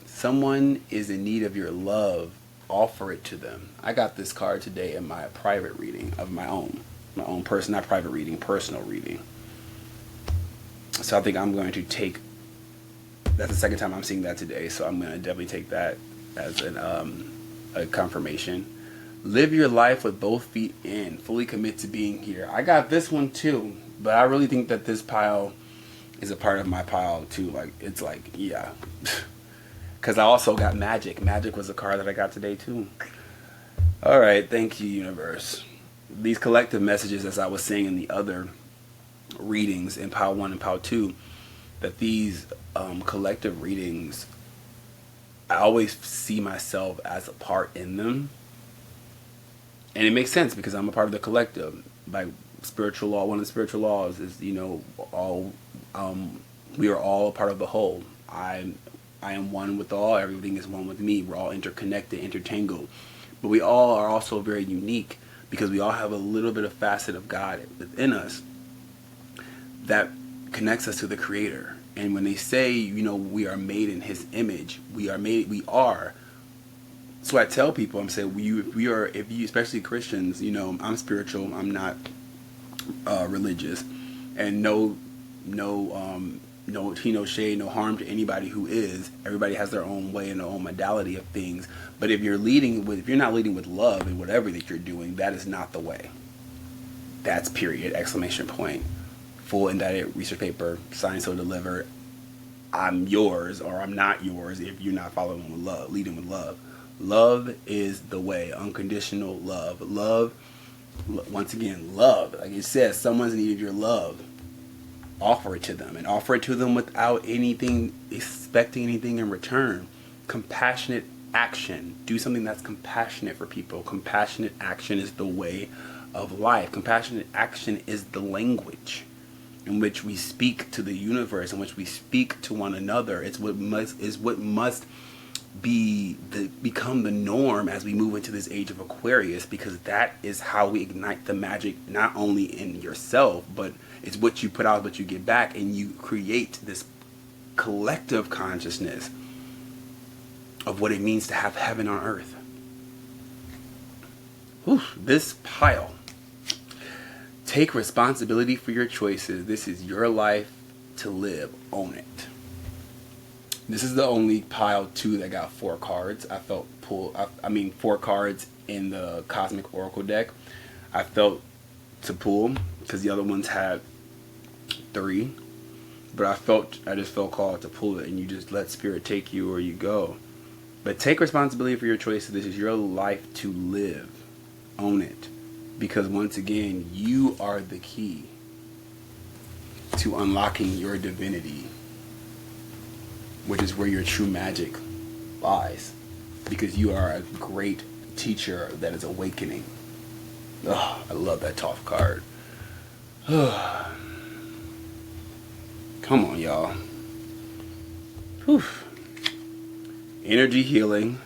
Someone is in need of your love. Offer it to them. I got this card today in my private reading of my own person, not private reading, personal reading. So I think I'm going to take That's the second time I'm seeing that today, so I'm going to definitely take that as a confirmation. Live your life with both feet in. Fully commit to being here. I got this one too, but I really think that this pile is a part of my pile too. Like, it's like, yeah. Because I also got magic. Magic was a card that I got today too. All right, thank you, universe. These collective messages, as I was saying in the other readings in pile 1 and pile 2, that these collective readings, I always see myself as a part in them. And it makes sense because I'm a part of the collective. By spiritual law, one of the spiritual laws is, you know, all we are all a part of the whole. I am one with all. Everything is one with me. We're all interconnected, intertangled. But we all are also very unique because we all have a little bit of facet of God within us that connects us to the Creator. And when they say, you know, we are made in His image, we are. So I tell people, I'm saying, if you, especially Christians, you know, I'm spiritual, I'm not religious, and no shade, no harm to anybody who is. Everybody has their own way and their own modality of things. But if you're not leading with love in whatever that you're doing, that is not the way. That's period, exclamation point. Full indicted research paper, signed, so delivered. I'm yours or I'm not yours if you're not following with love, leading with love. Love is the way. Unconditional love. Love, once again, love. Like it says, someone's needed your love. Offer it to them, and offer it to them without expecting anything in return. Compassionate action. Do something that's compassionate for people. Compassionate action is the way of life. Compassionate action is the language in which we speak to the universe, in which we speak to one another. It's what must become the norm as we move into this age of Aquarius, because that is how we ignite the magic, not only in yourself, but it's what you put out, what you get back, and you create this collective consciousness of what it means to have heaven on earth. Whew, this pile. Take responsibility for your choices. This is your life to live. Own it. This is the only pile 2 that got 4 cards. I felt 4 cards in the Cosmic Oracle deck. I felt to pull because the other ones had 3. But I just felt called to pull it, and you just let Spirit take you where you go. But take responsibility for your choices. This is your life to live. Own it. Because once again, you are the key to unlocking your divinity, which is where your true magic lies. Because you are a great teacher that is awakening. Oh, I love that Toph card. Come on, y'all. Whew. Energy healing.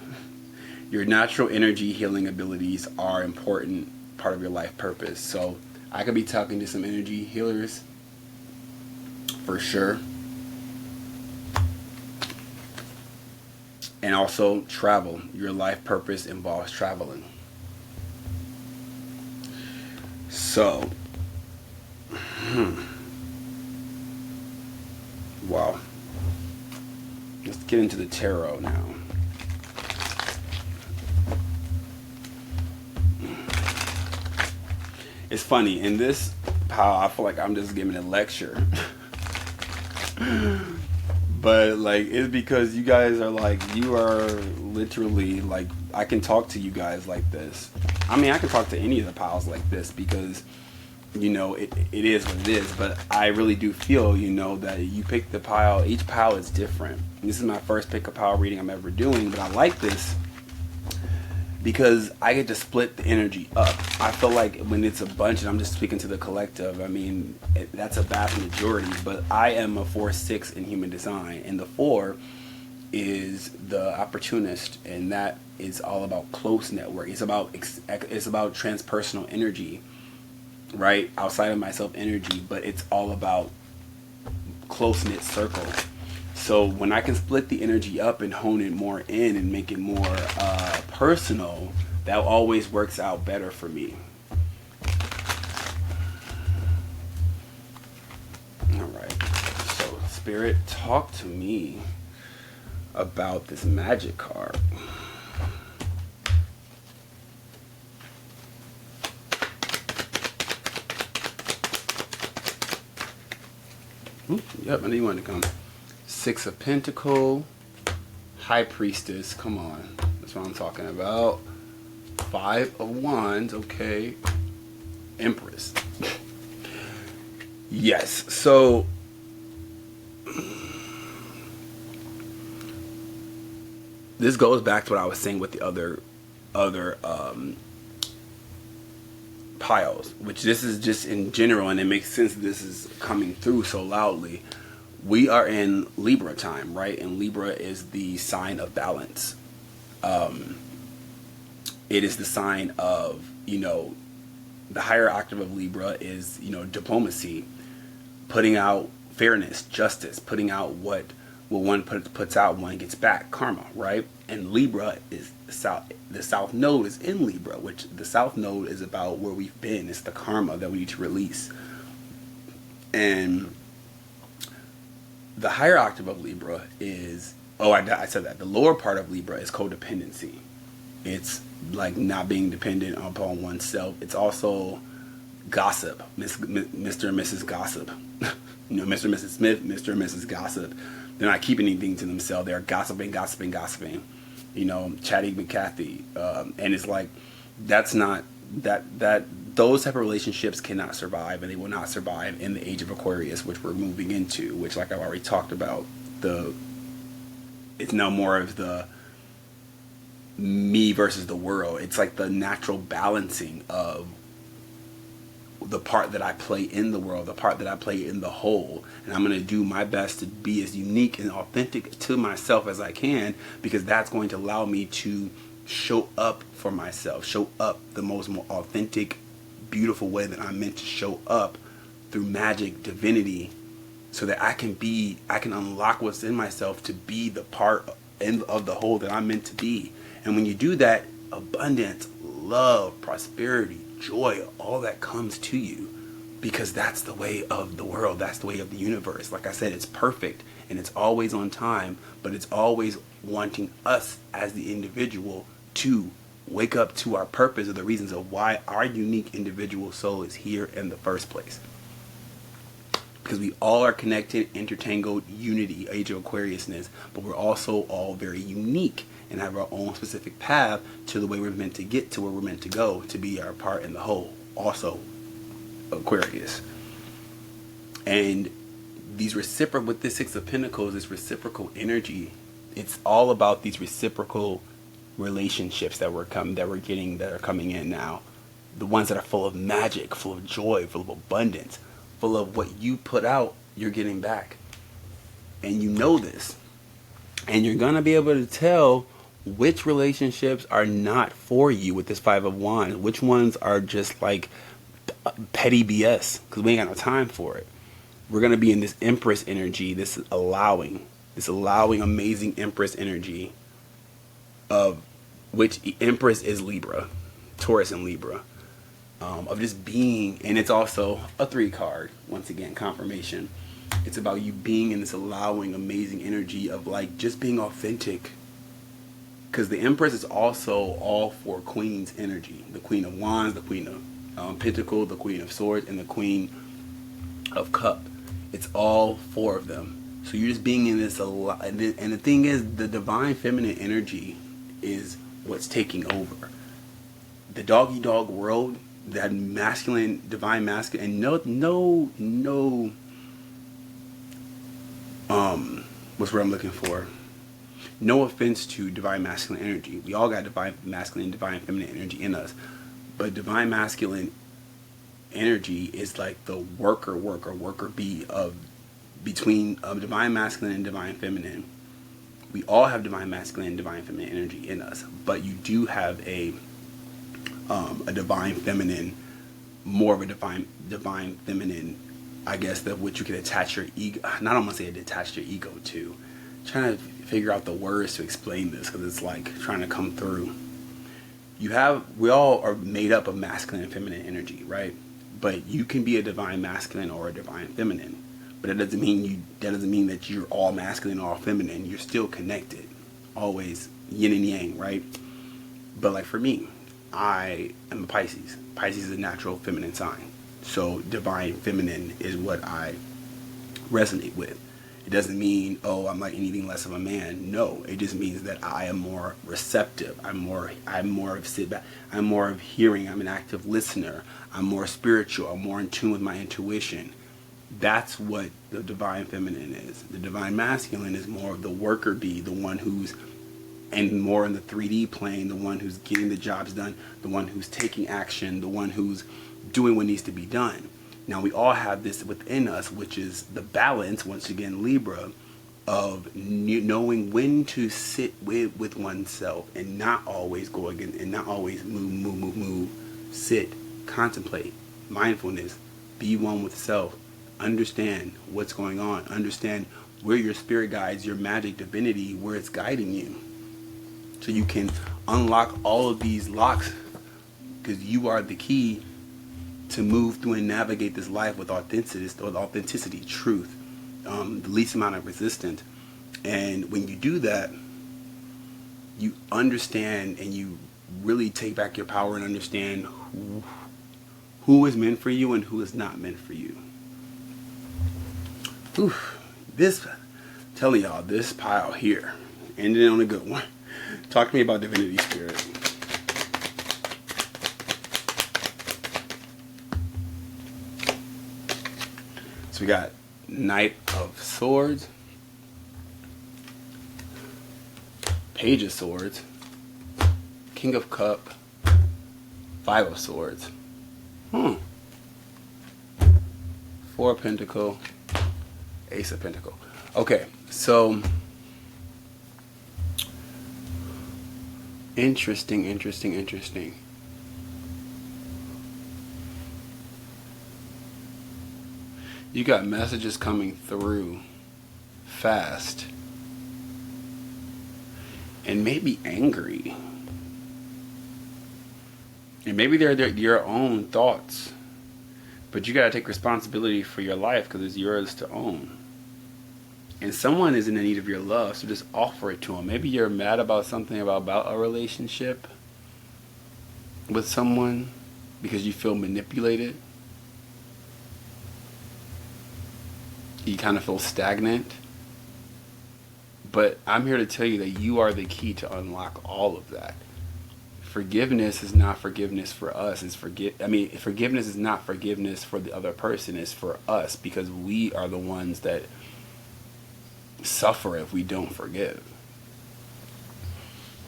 Your natural energy healing abilities are important part of your life purpose. So I could be talking to some energy healers for sure. And also travel. Your life purpose involves traveling. So wow. Let's get into the tarot now. It's funny, in this pile, I feel like I'm just giving a lecture. But like, it's because you guys are like, you are literally like, I can talk to you guys like this. I mean, I can talk to any of the piles like this because, you know, it is what it is. But I really do feel, you know, that you pick the pile, each pile is different. This is my first pick a pile reading I'm ever doing, but I like this because I get to split the energy up. I feel like when it's a bunch, and I'm just speaking to the collective, I mean, that's a vast majority, but I am a 4-6 in human design, and the 4 is the opportunist, and that is all about close network. It's about transpersonal energy, right? Outside of myself energy, but it's all about close-knit circle. So when I can split the energy up and hone it more in and make it more personal, that always works out better for me. All right. So Spirit, talk to me. about this magic card. Ooh, yep, I knew you wanted to come. Six of Pentacles, High Priestess, come on. That's what I'm talking about. Five of Wands, okay. Empress. Yes, so this goes back to what I was saying with the other piles, which this is just in general, and it makes sense that this is coming through so loudly. We are in Libra time, right? And Libra is the sign of balance. It is the sign of, you know, the higher octave of Libra is, you know, diplomacy, putting out fairness, justice, putting out what one puts out, one gets back, karma, right? And Libra is the south node is in Libra, which the south node is about where we've been. It's the karma that we need to release. And the higher octave of Libra is, I said that. The lower part of Libra is codependency. It's like not being dependent upon oneself. It's also gossip, Mr. and Mrs. Gossip. You know, Mr. and Mrs. Smith, Mr. and Mrs. Gossip. They're not keeping anything to themselves. They're gossiping. You know, chatting with Kathy. And it's like, that's not, those type of relationships cannot survive, and they will not survive in the age of Aquarius, which we're moving into, which, like I've already talked about, it's now more of the me versus the world. It's like the natural balancing of the part that I play in the world, the part that I play in the whole. And I'm going to do my best to be as unique and authentic to myself as I can, because that's going to allow me to show up for myself, show up the most more authentic, beautiful way that I'm meant to show up through magic, divinity, so that I can unlock what's in myself to be the part of the whole that I'm meant to be. And when you do that, abundance, love, prosperity, joy, all that comes to you, because that's the way of the world. That's the way of the universe. Like I said, it's perfect and it's always on time, but it's always wanting us as the individual to wake up to our purpose, or the reasons of why our unique individual soul is here in the first place. Because we all are connected, intertangled, unity, age of Aquariusness, but we're also all very unique and have our own specific path to the way we're meant to get to where we're meant to go, to be our part in the whole, also Aquarius. And with this Six of Pentacles, this reciprocal energy, it's all about these reciprocal relationships that are coming in now. The ones that are full of magic, full of joy, full of abundance, full of what you put out, you're getting back. And you know this. And you're going to be able to tell which relationships are not for you with this Five of Wands. Which ones are just like petty BS, because we ain't got no time for it. We're going to be in this Empress energy, this allowing amazing Empress energy, of which Empress is Libra, Taurus and Libra, of just being. And it's also a 3 card, once again, confirmation. It's about you being in this allowing amazing energy of like just being authentic. Because the Empress is also all 4 Queens energy. The Queen of Wands, the Queen of Pentacles, the Queen of Swords, and the Queen of Cup. It's all 4 of them. So you're just being in this, and the thing is, the divine feminine energy is what's taking over. The doggy dog world, that masculine, divine masculine, and what's what I'm looking for? No offense to divine masculine energy. We all got divine masculine, divine feminine energy in us. But divine masculine energy is like the worker bee of between divine masculine and divine feminine. We all have divine masculine and divine feminine energy in us, but you do have a divine feminine, more of a divine feminine, I guess, that which you can attach your ego. Not, I'm gonna say attach your ego to. I'm trying to figure out the words to explain this, because it's like trying to come through. We all are made up of masculine and feminine energy, right? But you can be a divine masculine or a divine feminine. But that doesn't mean that you're all masculine or all feminine. You're still connected, always yin and yang, right? But like for me, I am a Pisces. Pisces is a natural feminine sign, so divine feminine is what I resonate with. It doesn't mean, oh, I'm like anything less of a man. No, it just means that I am more receptive. I'm more of sit back. I'm more of hearing. I'm an active listener. I'm more spiritual. I'm more in tune with my intuition. That's what the divine feminine is. The divine masculine is more of the worker bee, the one who's, and more in the 3D plane, the one who's getting the jobs done, the one who's taking action, the one who's doing what needs to be done. Now, we all have this within us, which is the balance, once again, Libra, of knowing when to sit with oneself and not always go again, and not always move, sit, contemplate, mindfulness, be one with self, understand what's going on, understand where your spirit guides, your magic divinity, where it's guiding you. So you can unlock all of these locks, because you are the key to move through and navigate this life with authenticity, truth, the least amount of resistance. And when you do that, you understand and you really take back your power and understand who is meant for you and who is not meant for you. Telling y'all, this pile here ended on a good one. Talk to me about divinity spirit. So we got Knight of Swords, Page of Swords, King of Cup, Five of Swords, Four of Pentacle, Ace of Pentacle. Okay, so interesting. You got messages coming through fast and maybe angry. And maybe they're your own thoughts. But you got to take responsibility for your life because it's yours to own. And someone is in the need of your love, so just offer it to them. Maybe you're mad about something about a relationship with someone because you feel manipulated. You kind of feel stagnant. But I'm here to tell you that you are the key to unlock all of that. Forgiveness is not forgiveness for us. Forgiveness is not forgiveness for the other person. It's for us, because we are the ones that suffer if we don't forgive.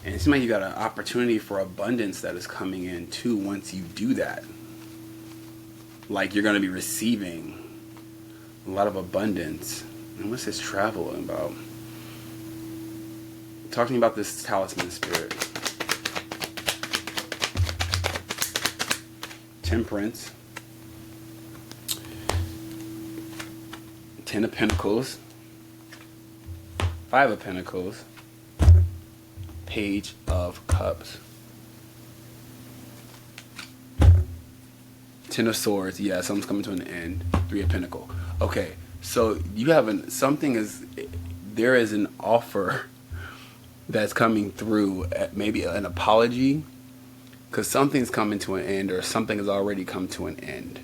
And it seems like you got an opportunity for abundance that is coming in too once you do that. Like you're going to be receiving a lot of abundance. And what's this travel about? Talk to me about this talisman spirit. Temperance. Ten of Pentacles. Five of Pentacles. Page of Cups. Ten of Swords. Yeah, something's coming to an end. Three of Pentacles. Okay, so you have there is an offer that's coming through, maybe an apology, because something's coming to an end, or something has already come to an end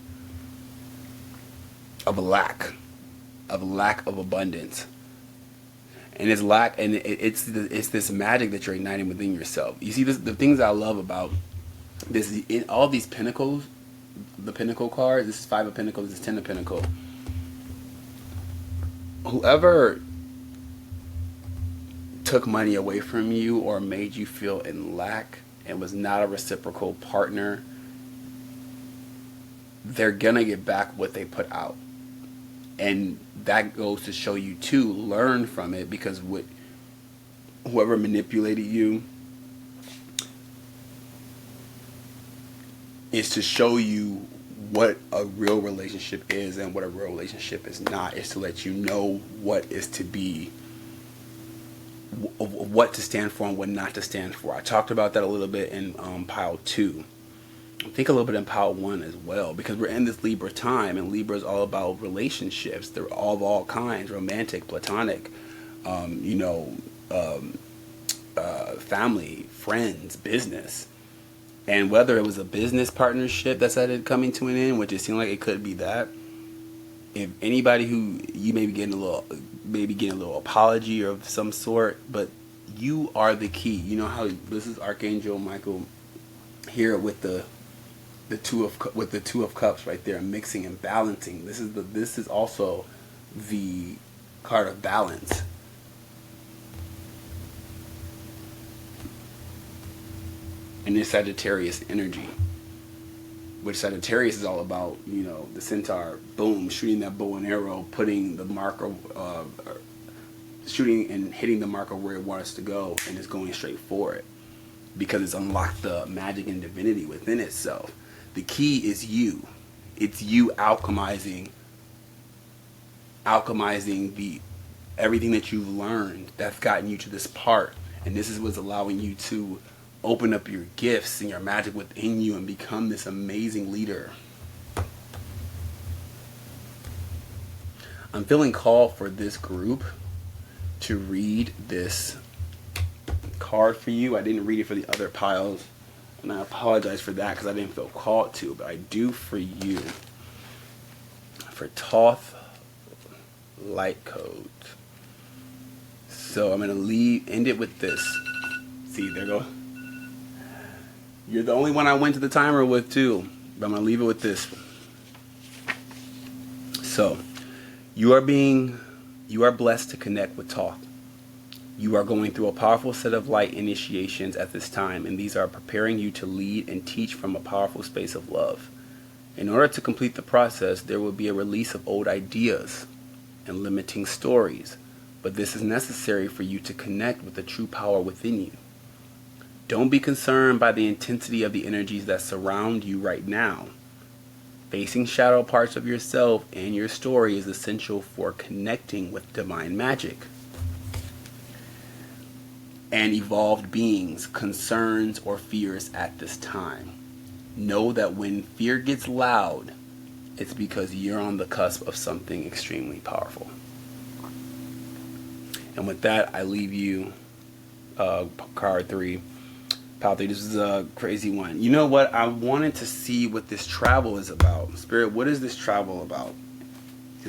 of a lack of abundance. And it's this magic that you're igniting within yourself. You see, the things I love about this, in all these pentacles, the Pentacle cards, this is Five of Pentacles, this is Ten of Pentacles. Whoever took money away from you or made you feel in lack and was not a reciprocal partner, they're gonna get back what they put out. And that goes to show you to learn from it, because whoever manipulated you is to show you what a real relationship is and what a real relationship is not. Is to let you know what is to be, what to stand for and what not to stand for. I talked about that a little bit in pile 2. think a little bit in Power 1 as well, because we're in this Libra time, and Libra is all about relationships. They're all of all kinds, romantic, platonic, you know, family, friends, business. And whether it was a business partnership that started coming to an end, which it seemed like it could be that, if anybody who you may be getting a little apology of some sort, but you are the key. You know how this is Archangel Michael here with the two of cups right there, mixing and balancing. This is also the card of balance. And this Sagittarius energy, which Sagittarius is all about, you know, the centaur, boom, shooting that bow and arrow, putting the marker, shooting and hitting the marker where it wants to go, and it's going straight for it, because it's unlocked the magic and divinity within itself. The key is you. It's you alchemizing the everything that you've learned that's gotten you to this part, and this is what's allowing you to open up your gifts and your magic within you and become this amazing leader. I'm feeling called for this group to read this card for you. I didn't read it for the other piles, and I apologize for that because I didn't feel called to, but I do for you. For Thoth Light Code. So I'm going to end it with this. See, there you go. You're the only one I went to the timer with too, but I'm going to leave it with this. So, you are blessed to connect with Thoth. You are going through a powerful set of light initiations at this time, and these are preparing you to lead and teach from a powerful space of love. In order to complete the process, there will be a release of old ideas and limiting stories, but this is necessary for you to connect with the true power within you. Don't be concerned by the intensity of the energies that surround you right now. Facing shadow parts of yourself and your story is essential for connecting with divine magic and evolved beings, concerns, or fears at this time. Know that when fear gets loud, it's because you're on the cusp of something extremely powerful. And with that, I leave you card 3. This is a crazy one. You know what? I wanted to see what this travel is about. Spirit, what is this travel about?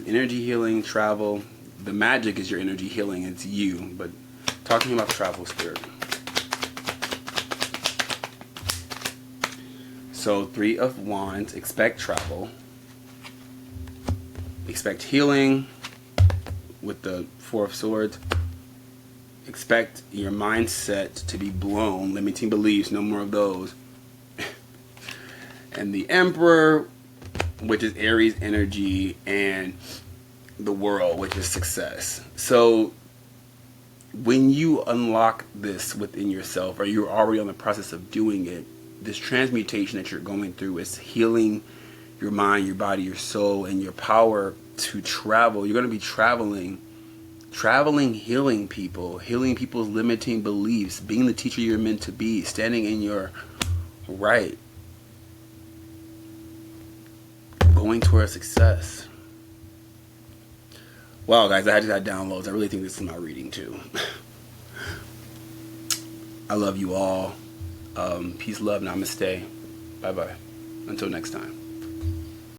Energy healing, travel. The magic is your energy healing. It's you. But talking about travel, Spirit. So 3 of Wands. Expect travel. Expect healing with the 4 of Swords. Expect your mindset to be blown. Limiting beliefs, no more of those. And the Emperor, which is Aries energy, and the World, which is success. So when you unlock this within yourself, or you're already on the process of doing it, this transmutation that you're going through is healing your mind, your body, your soul, and your power to travel. You're going to be traveling, healing people, healing people's limiting beliefs, being the teacher you're meant to be, standing in your right, going towards success. Wow, guys, I just had downloads. I really think this is my reading too. I love you all. Peace, love, namaste. Bye-bye. Until next time.